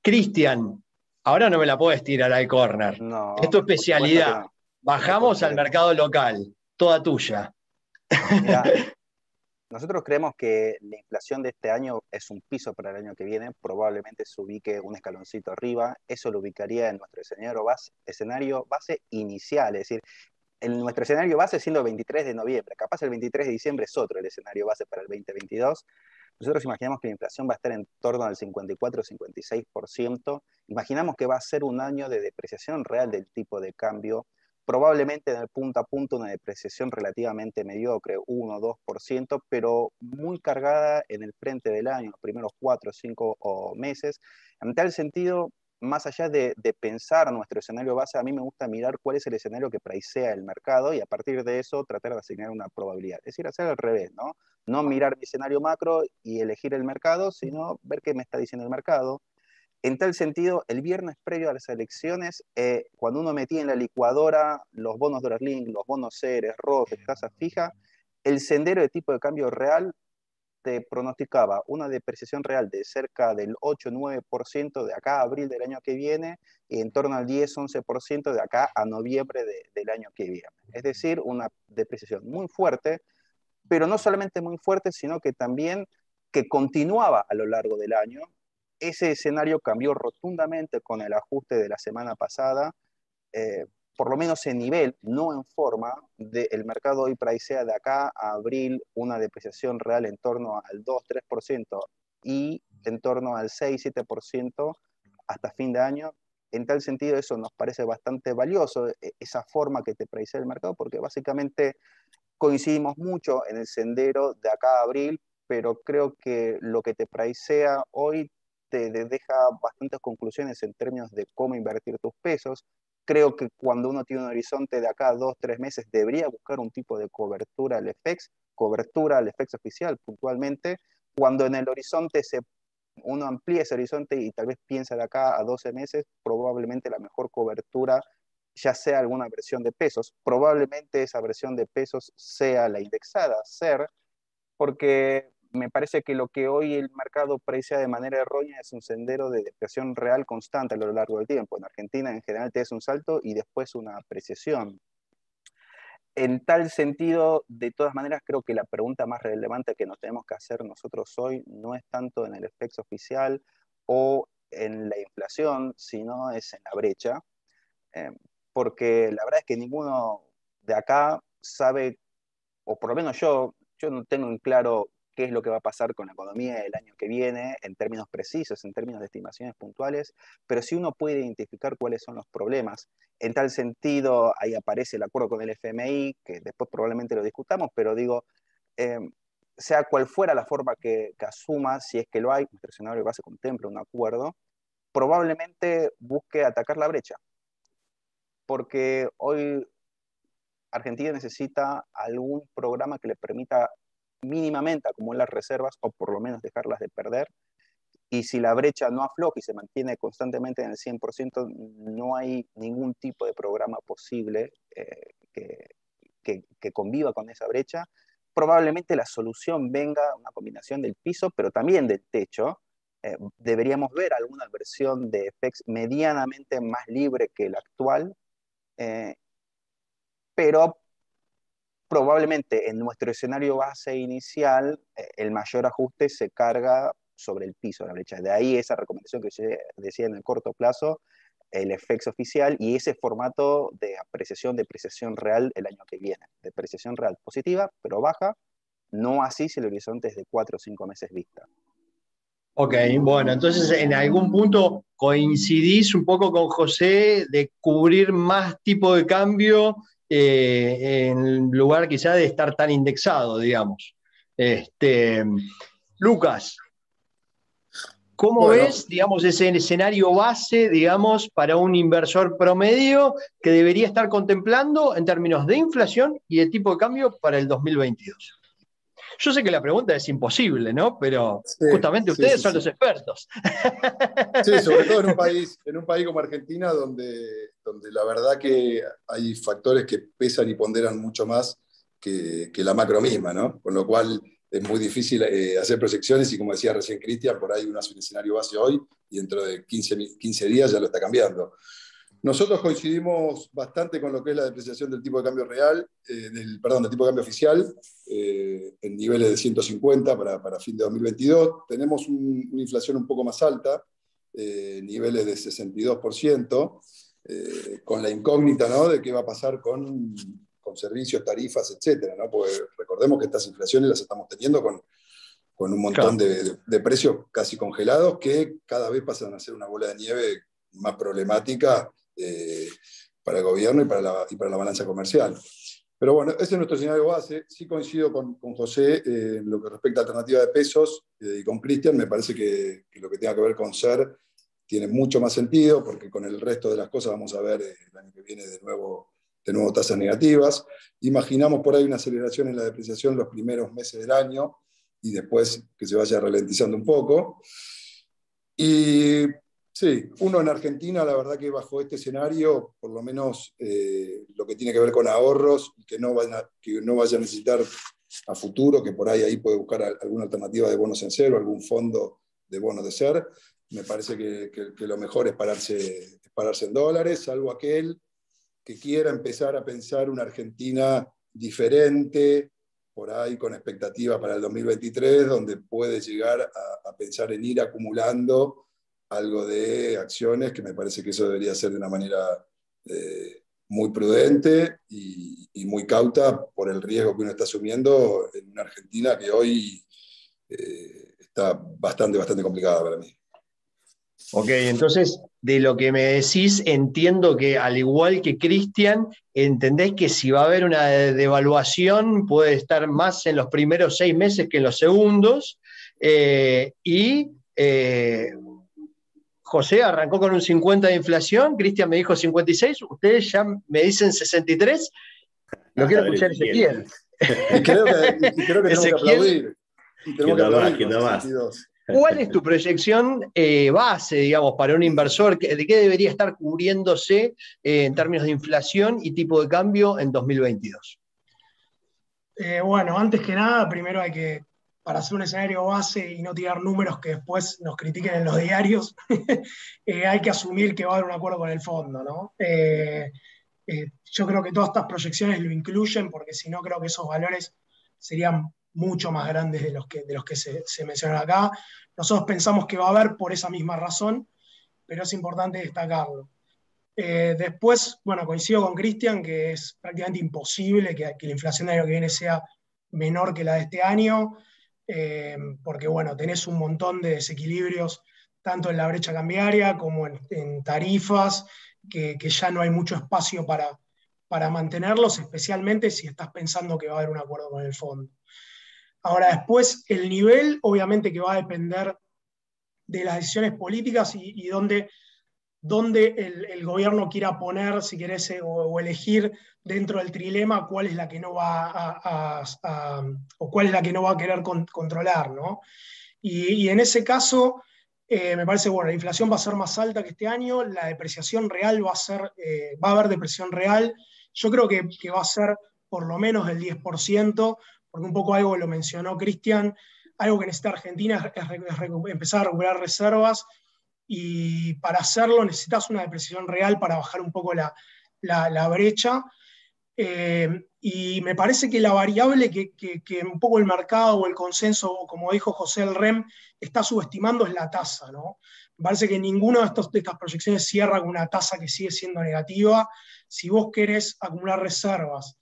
Cristian, ahora no me la puedes tirar al córner. Es No, tu por supuesto que especialidad. no. Por Bajamos supuesto al que no. mercado local, toda tuya. Mira, nosotros creemos que la inflación de este año es un piso para el año que viene, probablemente se ubique un escaloncito arriba, eso lo ubicaría en nuestro escenario base inicial, es decir, en nuestro escenario base siendo el 23 de noviembre, capaz el 23 de diciembre es otro el escenario base para el 2022. Nosotros imaginamos que la inflación va a estar en torno al 54-56%. Imaginamos que va a ser un año de depreciación real del tipo de cambio, probablemente en el punto a punto una depreciación relativamente mediocre, 1-2%, pero muy cargada en el frente del año, los primeros 4 o 5 meses. En tal sentido, más allá de pensar nuestro escenario base, a mí me gusta mirar cuál es el escenario que pricea el mercado y a partir de eso tratar de asignar una probabilidad. Es decir, hacer al revés, ¿no? No mirar mi escenario macro y elegir el mercado, sino ver qué me está diciendo el mercado. En tal sentido, el viernes previo a las elecciones, cuando uno metía en la licuadora los bonos dólar link, los bonos CERES, ROTE, tasa fija, el sendero de tipo de cambio real te pronosticaba una depreciación real de cerca del 8-9% de acá a abril del año que viene y en torno al 10-11% de acá a noviembre del año que viene. Es decir, una depreciación muy fuerte, pero no solamente muy fuerte, sino que también que continuaba a lo largo del año. Ese escenario cambió rotundamente con el ajuste de la semana pasada, eh, por lo menos en nivel, no en forma, el mercado hoy pricea de acá a abril una depreciación real en torno al 2-3% y en torno al 6-7% hasta fin de año. En tal sentido, eso nos parece bastante valioso, esa forma que te pricea el mercado, porque básicamente coincidimos mucho en el sendero de acá a abril, pero creo que lo que te pricea hoy te deja bastantes conclusiones en términos de cómo invertir tus pesos. Creo que cuando uno tiene un horizonte de acá a 2-3 meses, debería buscar un tipo de cobertura al FX oficial puntualmente. Cuando en el horizonte uno amplía ese horizonte y tal vez piensa de acá a 12 meses, probablemente la mejor cobertura ya sea alguna versión de pesos. Probablemente esa versión de pesos sea la indexada, SER, porque me parece que lo que hoy el mercado precia de manera errónea es un sendero de depreciación real constante a lo largo del tiempo. En Argentina en general te es un salto y después una apreciación. En tal sentido, de todas maneras, creo que la pregunta más relevante que nos tenemos que hacer nosotros hoy no es tanto en el FX oficial o en la inflación, sino es en la brecha. Eh, Porque la verdad es que ninguno de acá sabe, o por lo menos yo no tengo en claro qué es lo que va a pasar con la economía el año que viene en términos precisos, en términos de estimaciones puntuales, pero sí uno puede identificar cuáles son los problemas. En tal sentido, ahí aparece el acuerdo con el FMI, que después probablemente lo discutamos, pero digo, eh, sea cual fuera la forma que asuma, si es que lo hay, nuestro escenario de base contempla un acuerdo, probablemente busque atacar la brecha porque hoy Argentina necesita algún programa que le permita mínimamente acumular reservas o por lo menos dejarlas de perder. Y si la brecha no afloja y se mantiene constantemente en el 100%, no hay ningún tipo de programa posible que conviva con esa brecha. Probablemente la solución venga una combinación del piso, pero también del techo. Deberíamos ver alguna versión de FX medianamente más libre que la actual, eh, pero probablemente en nuestro escenario base inicial, el mayor ajuste se carga sobre el piso de la brecha. De ahí esa recomendación que yo decía en el corto plazo, el FX oficial y ese formato de depreciación real el año que viene. Depreciación real positiva, pero baja, no así si el horizonte es de 4 o 5 meses vista. Ok, bueno, entonces en algún punto coincidís un poco con José de cubrir más tipo de cambio en lugar quizá de estar tan indexado, digamos. Lucas, ¿cómo Bueno, ves, digamos, ese escenario base, digamos, para un inversor promedio que debería estar contemplando en términos de inflación y de tipo de cambio para el 2022? Yo sé que la pregunta es imposible, ¿no? Pero sí, justamente sí, ustedes sí, son sí. los expertos. Sí, sobre todo en un país como Argentina, donde la verdad que hay factores que pesan y ponderan mucho más que la macro misma, ¿no? Con lo cual es muy difícil hacer proyecciones y como decía recién Cristian, por ahí uno hace un escenario base hoy y dentro de 15 días ya lo está cambiando. Nosotros coincidimos bastante con lo que es la depreciación del tipo de cambio real, del tipo de cambio oficial, en niveles de 150 para fin de 2022. Tenemos una inflación un poco más alta, niveles de 62%, con la incógnita, ¿no?, de qué va a pasar con servicios, tarifas, etcétera, ¿no? Porque recordemos que estas inflaciones las estamos teniendo con un montón Claro. de precios casi congelados que cada vez pasan a ser una bola de nieve más problemática para el gobierno y para la balanza comercial. Pero bueno, ese es nuestro escenario base. Sí coincido con José en lo que respecta a alternativa de pesos y con Cristian. Me parece que lo que tenga que ver con SER tiene mucho más sentido porque con el resto de las cosas vamos a ver el año que viene de nuevo tasas negativas. Imaginamos por ahí una aceleración en la depreciación los primeros meses del año y después que se vaya ralentizando un poco. Y sí, uno en Argentina, la verdad que bajo este escenario, por lo menos lo que tiene que ver con ahorros, que no vaya a necesitar a futuro, que por ahí puede buscar alguna alternativa de bonos en cero, algún fondo de bonos de SER, me parece que lo mejor es pararse en dólares, salvo aquel que quiera empezar a pensar una Argentina diferente, por ahí con expectativa para el 2023, donde puede llegar a pensar en ir acumulando algo de acciones, que me parece que eso debería ser de una manera muy prudente y muy cauta por el riesgo que uno está asumiendo en una Argentina que hoy está bastante complicada para mí. Ok, entonces, de lo que me decís, entiendo que al igual que Cristian, entendés que si va a haber una devaluación puede estar más en los primeros 6 meses que en los segundos, José arrancó con un 50 de inflación, Cristian me dijo 56, ustedes ya me dicen 63, lo quiero A ver, escuchar Ezequiel. Ezequiel. Y creo que tenemos que Ezequiel, aplaudir. Y tenemos que aplaudir con más? 62. ¿cuál es tu proyección base, digamos, para un inversor? ¿De qué debería estar cubriéndose en términos de inflación y tipo de cambio en 2022? Bueno, antes que nada, primero para hacer un escenario base y no tirar números que después nos critiquen en los diarios, hay que asumir que va a haber un acuerdo con el fondo, ¿no? Yo creo que todas estas proyecciones lo incluyen, porque si no, creo que esos valores serían mucho más grandes de los que se mencionan acá. Nosotros pensamos que va a haber por esa misma razón, pero es importante destacarlo. Después, bueno, coincido con Cristian que es prácticamente imposible que la inflación del año que viene sea menor que la de este año, porque, bueno, tenés un montón de desequilibrios, tanto en la brecha cambiaria como en tarifas, que ya no hay mucho espacio para mantenerlos, especialmente si estás pensando que va a haber un acuerdo con el fondo. Ahora, después, el nivel, obviamente que va a depender de las decisiones políticas y dónde el gobierno quiera poner, si querés, o elegir dentro del trilema cuál es la que no va o cuál es la que no va a querer controlar, ¿no? Y en ese caso, me parece, bueno, la inflación va a ser más alta que este año, la depreciación real va a haber depreciación real, yo creo que va a ser por lo menos del 10%, porque un poco algo lo mencionó Cristian, algo que necesita Argentina es empezar a recuperar reservas, y para hacerlo necesitas una depreciación real para bajar un poco la brecha. Y me parece que la variable que un poco el mercado o el consenso, como dijo José el REM, está subestimando es la tasa, ¿no? Me parece que ninguna de estas proyecciones cierra con una tasa que sigue siendo negativa. Si vos querés acumular reservas,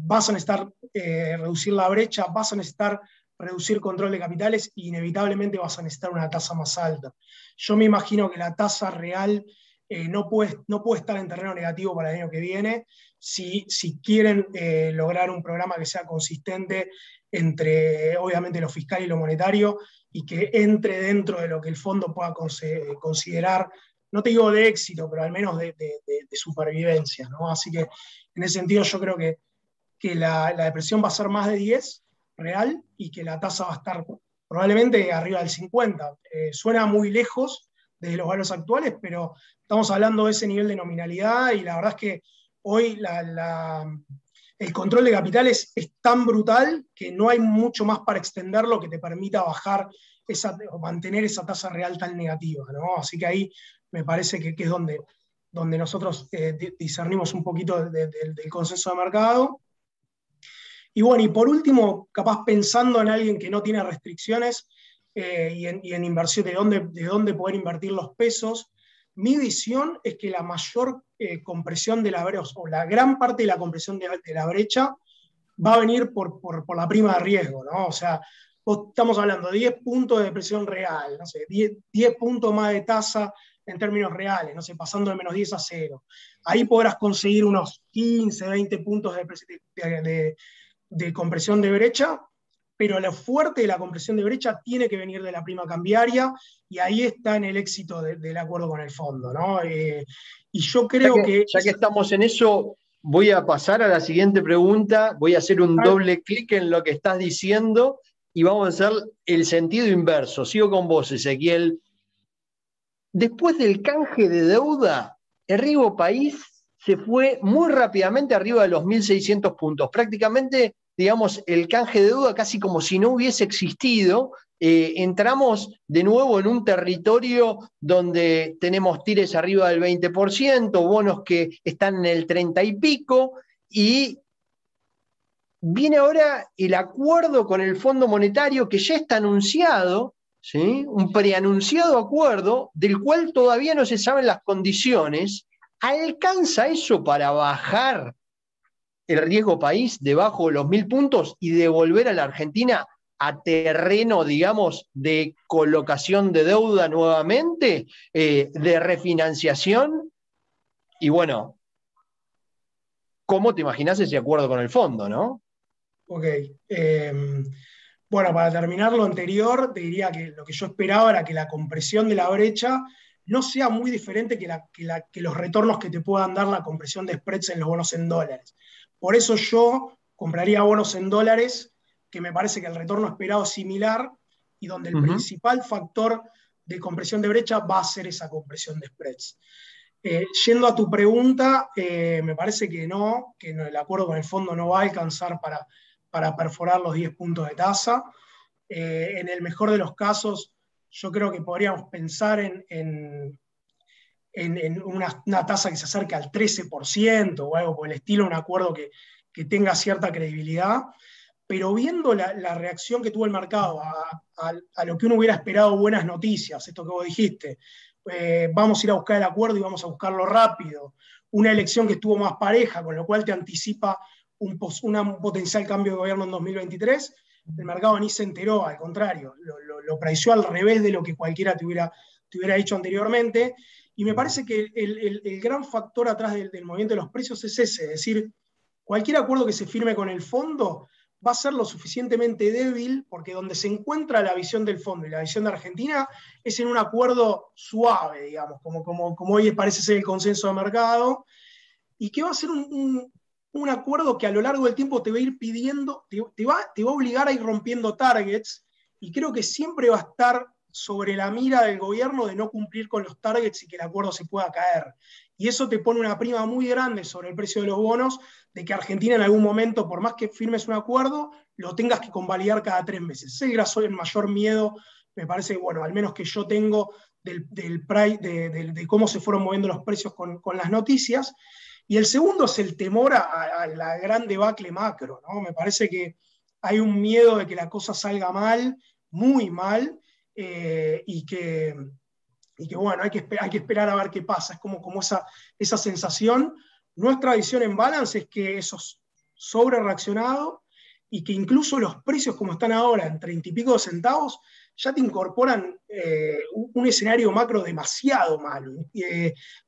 vas a necesitar reducir la brecha, vas a necesitar reducir control de capitales y inevitablemente vas a necesitar una tasa más alta. Yo me imagino que la tasa real no puede estar en terreno negativo para el año que viene si quieren lograr un programa que sea consistente entre, obviamente, lo fiscal y lo monetario y que entre dentro de lo que el fondo pueda considerar, no te digo de éxito, pero al menos de supervivencia, ¿no? Así que en ese sentido yo creo que la depresión va a ser más de 10 real y que la tasa va a estar probablemente arriba del 50. Suena muy lejos de los valores actuales, pero estamos hablando de ese nivel de nominalidad y la verdad es que hoy el control de capitales es tan brutal que no hay mucho más para extenderlo que te permita bajar o mantener esa tasa real tan negativa, ¿no? Así que ahí me parece que es donde nosotros discernimos un poquito del consenso de mercado. Y bueno, y por último, capaz pensando en alguien que no tiene restricciones y en inversión, de dónde poder invertir los pesos, mi visión es que la mayor compresión de la brecha, o la gran parte de la compresión de la brecha, va a venir por la prima de riesgo, ¿no? O sea, estamos hablando de 10 puntos de depresión real, no sé, 10 puntos más de tasa en términos reales, no sé, pasando de -10 a 0. Ahí podrás conseguir unos 15, 20 puntos de compresión de brecha, pero lo fuerte de la compresión de brecha tiene que venir de la prima cambiaria, y ahí está en el éxito del acuerdo con el fondo, ¿no? Y yo creo ya que estamos en eso, voy a pasar a la siguiente pregunta, voy a hacer un doble clic en lo que estás diciendo, y vamos a hacer el sentido inverso. Sigo con vos, Ezequiel. Después del canje de deuda, el riesgo país se fue muy rápidamente arriba de los 1.600 puntos. Prácticamente, digamos, el canje de deuda casi como si no hubiese existido. Entramos de nuevo en un territorio donde tenemos tires arriba del 20%, bonos que están en el 30 y pico, y viene ahora el acuerdo con el Fondo Monetario que ya está anunciado, ¿sí? Un preanunciado acuerdo del cual todavía no se saben las condiciones. ¿Alcanza eso para bajar el riesgo país debajo de los 1.000 puntos y devolver a la Argentina a terreno, digamos, de colocación de deuda nuevamente, de refinanciación? Y bueno, ¿cómo te imaginás ese acuerdo con el fondo, no? Ok. Bueno, para terminar lo anterior, te diría que lo que yo esperaba era que la compresión de la brecha no sea muy diferente que los retornos que te puedan dar la compresión de spreads en los bonos en dólares. Por eso yo compraría bonos en dólares, que me parece que el retorno esperado es similar, y donde el principal factor de compresión de brecha va a ser esa compresión de spreads. Yendo a tu pregunta, me parece que el acuerdo con el fondo no va a alcanzar para perforar los 10 puntos de tasa. En el mejor de los casos, yo creo que podríamos pensar en una tasa que se acerque al 13% o algo por el estilo, un acuerdo que tenga cierta credibilidad, pero viendo la reacción que tuvo el mercado a lo que uno hubiera esperado, buenas noticias, esto que vos dijiste, vamos a ir a buscar el acuerdo y vamos a buscarlo rápido, una elección que estuvo más pareja, con lo cual te anticipa un potencial cambio de gobierno en 2023, el mercado ni se enteró, al contrario, lo preció al revés de lo que cualquiera te hubiera dicho anteriormente, y me parece que el gran factor atrás del movimiento de los precios es ese, es decir, cualquier acuerdo que se firme con el fondo va a ser lo suficientemente débil, porque donde se encuentra la visión del fondo y la visión de Argentina es en un acuerdo suave, digamos, como hoy parece ser el consenso de mercado, y que va a ser un acuerdo que a lo largo del tiempo te va a ir pidiendo, te va a obligar a ir rompiendo targets, y creo que siempre va a estar sobre la mira del gobierno de no cumplir con los targets y que el acuerdo se pueda caer. Y eso te pone una prima muy grande sobre el precio de los bonos, de que Argentina en algún momento, por más que firmes un acuerdo, lo tengas que convalidar cada 3 meses. Ese era el mayor miedo, me parece, bueno, al menos que yo tengo de cómo se fueron moviendo los precios con las noticias. Y el segundo es el temor a la gran debacle macro, ¿no? Me parece que hay un miedo de que la cosa salga mal, muy mal, y que bueno, hay que esperar a ver qué pasa. Es como esa sensación. Nuestra visión en Balance es que eso es sobre reaccionado y que incluso los precios como están ahora, en 30 y pico de centavos, ya te incorporan un escenario macro demasiado malo.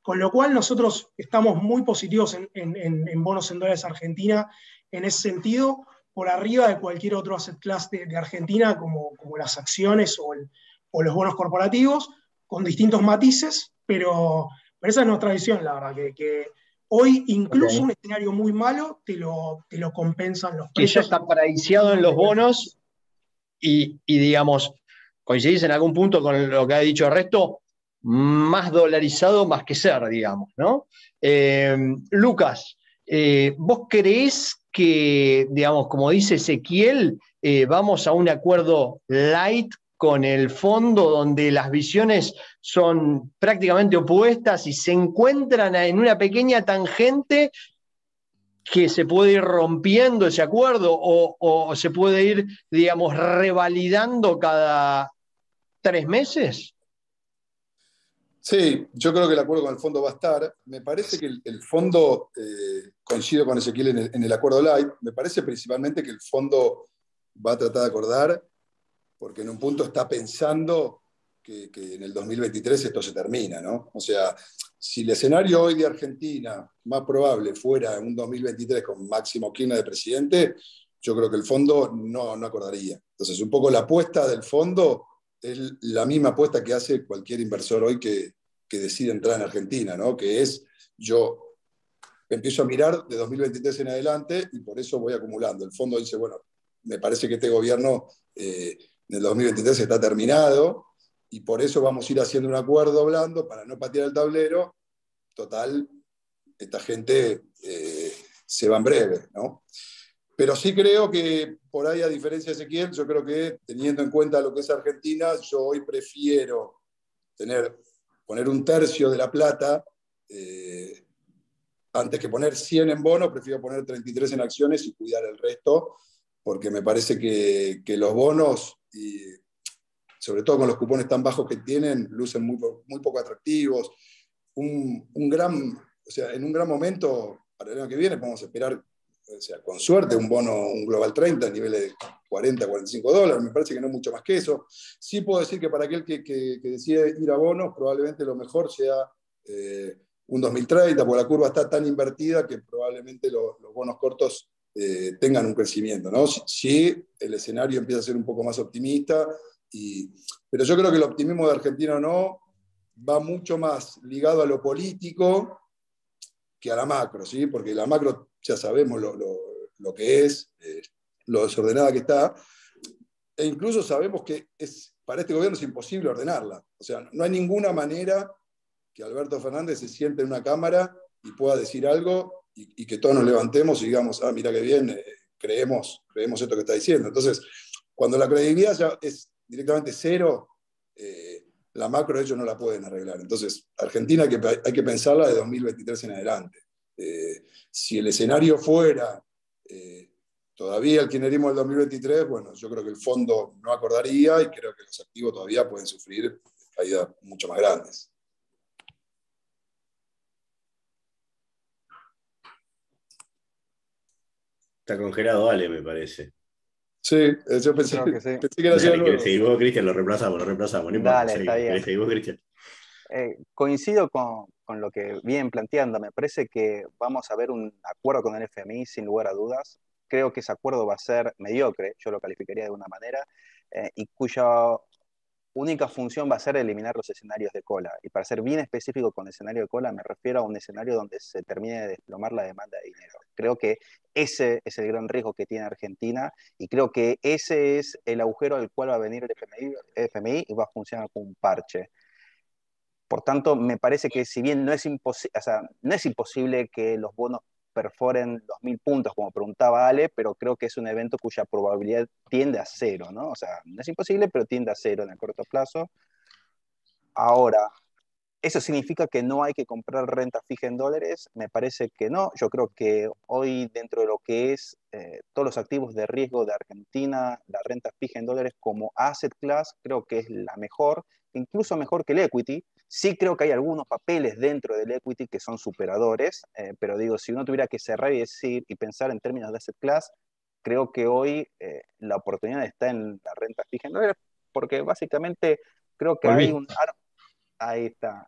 Con lo cual nosotros estamos muy positivos en bonos en dólares Argentina en ese sentido, por arriba de cualquier otro asset class de Argentina, como las acciones o los bonos corporativos, con distintos matices, pero esa es nuestra visión, la verdad, que hoy incluso Ok. un escenario muy malo te lo compensan los Que ya precios. está paraiciado en los bonos y digamos, coincidís en algún punto con lo que ha dicho el resto, más dolarizado más que ser, digamos, ¿no? Lucas, ¿vos creés que, digamos, como dice Ezequiel, vamos a un acuerdo light con el fondo donde las visiones son prácticamente opuestas y se encuentran en una pequeña tangente que se puede ir rompiendo ese acuerdo o se puede ir, digamos, revalidando cada 3 meses? Sí, yo creo que el acuerdo con el fondo va a estar. Me parece que el fondo, coincido con Ezequiel en el acuerdo light, me parece principalmente que el fondo va a tratar de acordar, porque en un punto está pensando que en el 2023 esto se termina, ¿no? O sea, si el escenario hoy de Argentina más probable fuera un 2023 con Máximo Kirchner de presidente, yo creo que el fondo no acordaría. Entonces, un poco la apuesta del fondo es la misma apuesta que hace cualquier inversor hoy que decide entrar en Argentina, ¿no? Que es, yo empiezo a mirar de 2023 en adelante y por eso voy acumulando. El fondo dice, bueno, me parece que este gobierno en el 2023 está terminado y por eso vamos a ir haciendo un acuerdo blando para no patear el tablero. Total, esta gente se va en breve, ¿no? Pero sí creo que por ahí, a diferencia de Ezequiel, yo creo que teniendo en cuenta lo que es Argentina, yo hoy prefiero poner un tercio de la plata, antes que poner 100 en bonos, prefiero poner 33 en acciones y cuidar el resto, porque me parece que los bonos, y sobre todo con los cupones tan bajos que tienen, lucen muy poco atractivos. O sea, en un gran momento, para el año que viene, podemos esperar, o sea, con suerte, un bono, un Global 30 a niveles de 40, $45. Me parece que no mucho más que eso. Sí puedo decir que para aquel que decide ir a bonos, probablemente lo mejor sea un 2030, porque la curva está tan invertida que probablemente los bonos cortos tengan un crecimiento, ¿no? Si el escenario empieza a ser un poco más optimista, pero yo creo que el optimismo de Argentina no va mucho más ligado a lo político que a la macro, ¿sí? Porque la macro ya sabemos lo que es, lo desordenada que está, e incluso sabemos que para este gobierno es imposible ordenarla. O sea, no hay ninguna manera que Alberto Fernández se siente en una cámara y pueda decir algo y que todos nos levantemos y digamos, ah, mira qué bien, creemos esto que está diciendo. Entonces, cuando la credibilidad ya es directamente cero, la macro ellos no la pueden arreglar. Entonces, Argentina hay que pensarla de 2023 en adelante. Si el escenario fuera todavía el kirchnerismo del 2023, bueno, yo creo que el fondo no acordaría y creo que los activos todavía pueden sufrir caídas mucho más grandes. Está congelado Ale, me parece. Sí, yo pensé, Creo que sí. pensé que era yo de Dale, ¿querés nuevo. seguir vos, Cristian? Lo reemplazamos, no importa. Dale, está bien. ¿Querés seguir vos, Cristian? Coincido con lo que vienen planteando. Me parece que vamos a ver un acuerdo con el FMI sin lugar a dudas. Creo que ese acuerdo va a ser mediocre, yo lo calificaría de una manera, y cuya única función va a ser eliminar los escenarios de cola. Y para ser bien específico con escenario de cola, me refiero a un escenario donde se termine de desplomar la demanda de dinero. Creo que ese es el gran riesgo que tiene Argentina y creo que ese es el agujero al cual va a venir el FMI y va a funcionar como un parche. Por tanto, me parece que si bien no es imposible que los bonos perforen los 1000 puntos, como preguntaba Ale, pero creo que es un evento cuya probabilidad tiende a cero, ¿no? O sea, no es imposible, pero tiende a cero en el corto plazo. Ahora, ¿Eso significa que no hay que comprar renta fija en dólares? Me parece que no. Yo creo que hoy, dentro de lo que es todos los activos de riesgo de Argentina, la renta fija en dólares como asset class, creo que es la mejor, incluso mejor que el equity. Sí creo que hay algunos papeles dentro del equity que son superadores, pero digo, si uno tuviera que cerrar y decir y pensar en términos de asset class, creo que hoy la oportunidad está en la renta fija en dólares, porque básicamente creo que hay Volví. un... Ahí está.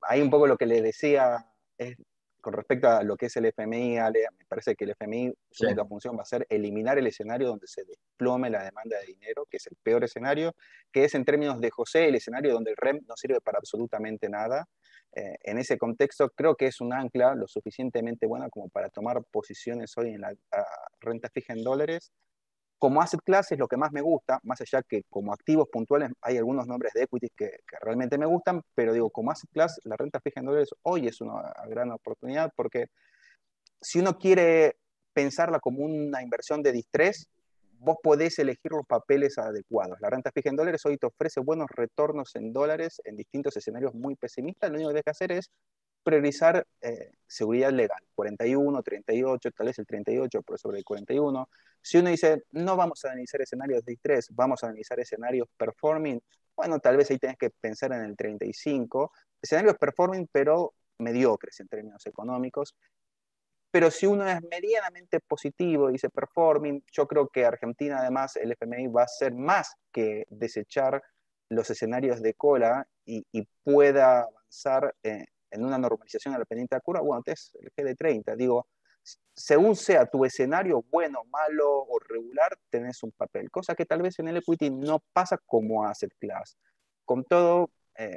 Ahí un poco lo que le decía es con respecto a lo que es el FMI, Ale, me parece que el FMI, su Sí. única función va a ser eliminar el escenario donde se desplome la demanda de dinero, que es el peor escenario, que es en términos de José, el escenario donde el REM no sirve para absolutamente nada. En ese contexto creo que es un ancla lo suficientemente buena como para tomar posiciones hoy en la renta fija en dólares. Como asset class es lo que más me gusta, más allá que como activos puntuales hay algunos nombres de equities que realmente me gustan, pero digo, como asset class, la renta fija en dólares hoy es una gran oportunidad porque si uno quiere pensarla como una inversión de distrés, vos podés elegir los papeles adecuados. La renta fija en dólares hoy te ofrece buenos retornos en dólares en distintos escenarios muy pesimistas. Lo único que tienes que hacer es priorizar seguridad legal, 41, 38, tal vez el 38 por sobre el 41. Si uno dice, no vamos a analizar escenarios de distrés, vamos a analizar escenarios performing, bueno, tal vez ahí tenés que pensar en el 35. Escenarios performing, pero mediocres en términos económicos. Pero si uno es medianamente positivo y dice performing, yo creo que Argentina, además, el FMI va a hacer más que desechar los escenarios de cola y pueda avanzar en una normalización a la pendiente de curva. Bueno, es el GD30. Digo, según sea tu escenario, bueno, malo o regular, tenés un papel. Cosa que tal vez en el equity no pasa como asset class. Con todo,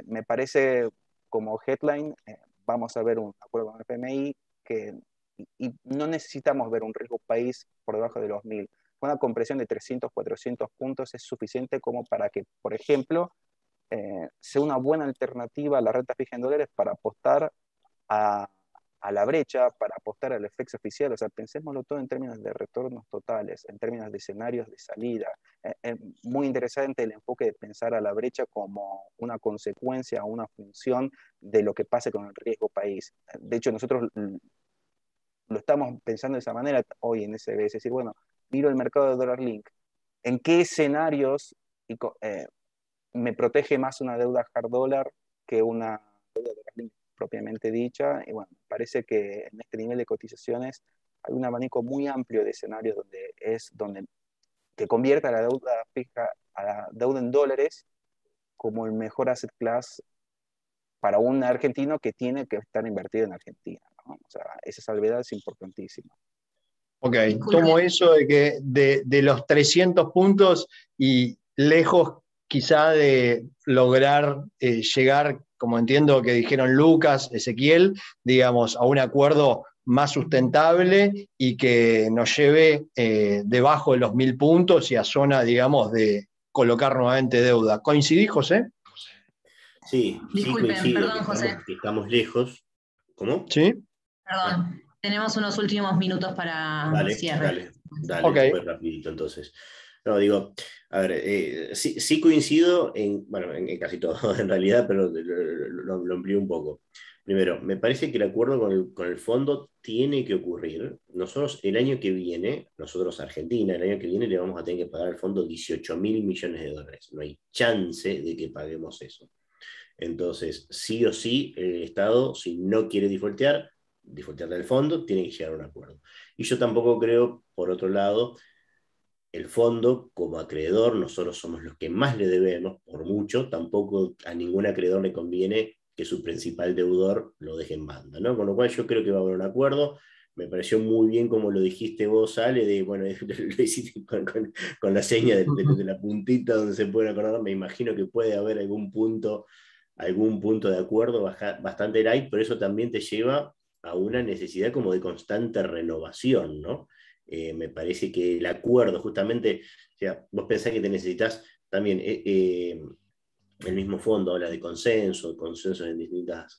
me parece como headline, vamos a ver un acuerdo con el FMI que y no necesitamos ver un riesgo país por debajo de los 1000. Una compresión de 300, 400 puntos es suficiente como para que, por ejemplo, sea una buena alternativa a la renta fija en dólares para apostar a la brecha, para apostar al efecto oficial. O sea, pensémoslo todo en términos de retornos totales, en términos de escenarios de salida. Muy interesante el enfoque de pensar a la brecha como una consecuencia o una función de lo que pase con el riesgo país. De hecho, nosotros lo estamos pensando de esa manera hoy en SB, es decir, bueno, miro el mercado de dólar link, ¿en qué escenarios me protege más una deuda hard dólar que una deuda dólar link propiamente dicha? Y bueno, parece que en este nivel de cotizaciones hay un abanico muy amplio de escenarios donde que convierta la deuda fija a la deuda en dólares como el mejor asset class para un argentino que tiene que estar invertido en Argentina, ¿no? O sea, esa salvedad es importantísima. Ok, Disculpe. tomo eso de que de los 300 puntos y lejos quizá de lograr llegar, como entiendo que dijeron Lucas, Ezequiel, digamos, a un acuerdo más sustentable y que nos lleve debajo de los 1000 puntos y a zona, digamos, de colocar nuevamente deuda. ¿Coincidís, José? Sí, sí Disculpen, coincido perdón, José. que estamos lejos. ¿Cómo? Sí. Ah, Perdón. Tenemos unos últimos minutos para dale, cierre. Ok. dale, voy rapidito entonces. No, digo, a ver, sí coincido bueno, en casi todo en realidad, pero lo amplío un poco. Primero, me parece que el acuerdo con el fondo tiene que ocurrir. Nosotros el año que viene, nosotros Argentina, el año que viene le vamos a tener que pagar al fondo 18.000 millones de dólares. No hay chance de que paguemos eso. Entonces, sí o sí, el Estado, si no quiere defaultear del fondo, tiene que llegar a un acuerdo. Y yo tampoco creo, por otro lado, el fondo como acreedor, nosotros somos los que más le debemos, por mucho, tampoco a ningún acreedor le conviene que su principal deudor lo deje en banda, ¿no? Con lo cual yo creo que va a haber un acuerdo. Me pareció muy bien como lo dijiste vos, Ale, de, bueno, lo hiciste con la seña de la puntita donde se pueden acordar. Me imagino que puede haber algún punto de acuerdo bastante light, pero eso también te lleva a una necesidad como de constante renovación, ¿no? Me parece que el acuerdo, justamente, o sea, vos pensás que te necesitas también, el mismo fondo habla de consensos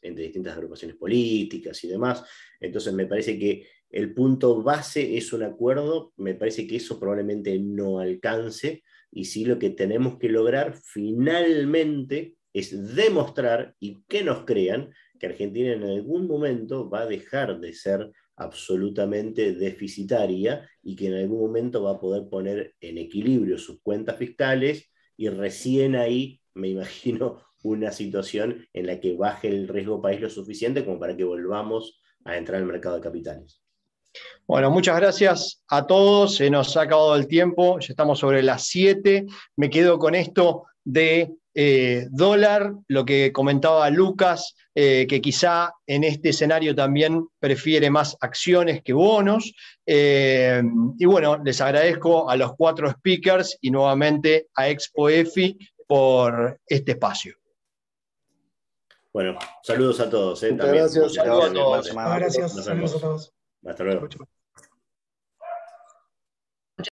entre distintas agrupaciones políticas y demás, entonces me parece que el punto base es un acuerdo, me parece que eso probablemente no alcance, y sí lo que tenemos que lograr finalmente es demostrar y que nos crean que Argentina en algún momento va a dejar de ser absolutamente deficitaria y que en algún momento va a poder poner en equilibrio sus cuentas fiscales, y recién ahí me imagino una situación en la que baje el riesgo país lo suficiente como para que volvamos a entrar al mercado de capitales. Bueno, muchas gracias a todos. Se nos ha acabado el tiempo, ya estamos sobre las 7. Me quedo con esto de dólar, lo que comentaba Lucas, que quizá en este escenario también prefiere más acciones que bonos. Y bueno, les agradezco a los 4 speakers y nuevamente a Expo EFI por este espacio. Bueno, saludos a todos. Muchas también. gracias. Saludos a todos. Gracias, saludos a todos. Hasta luego. Chau, chau.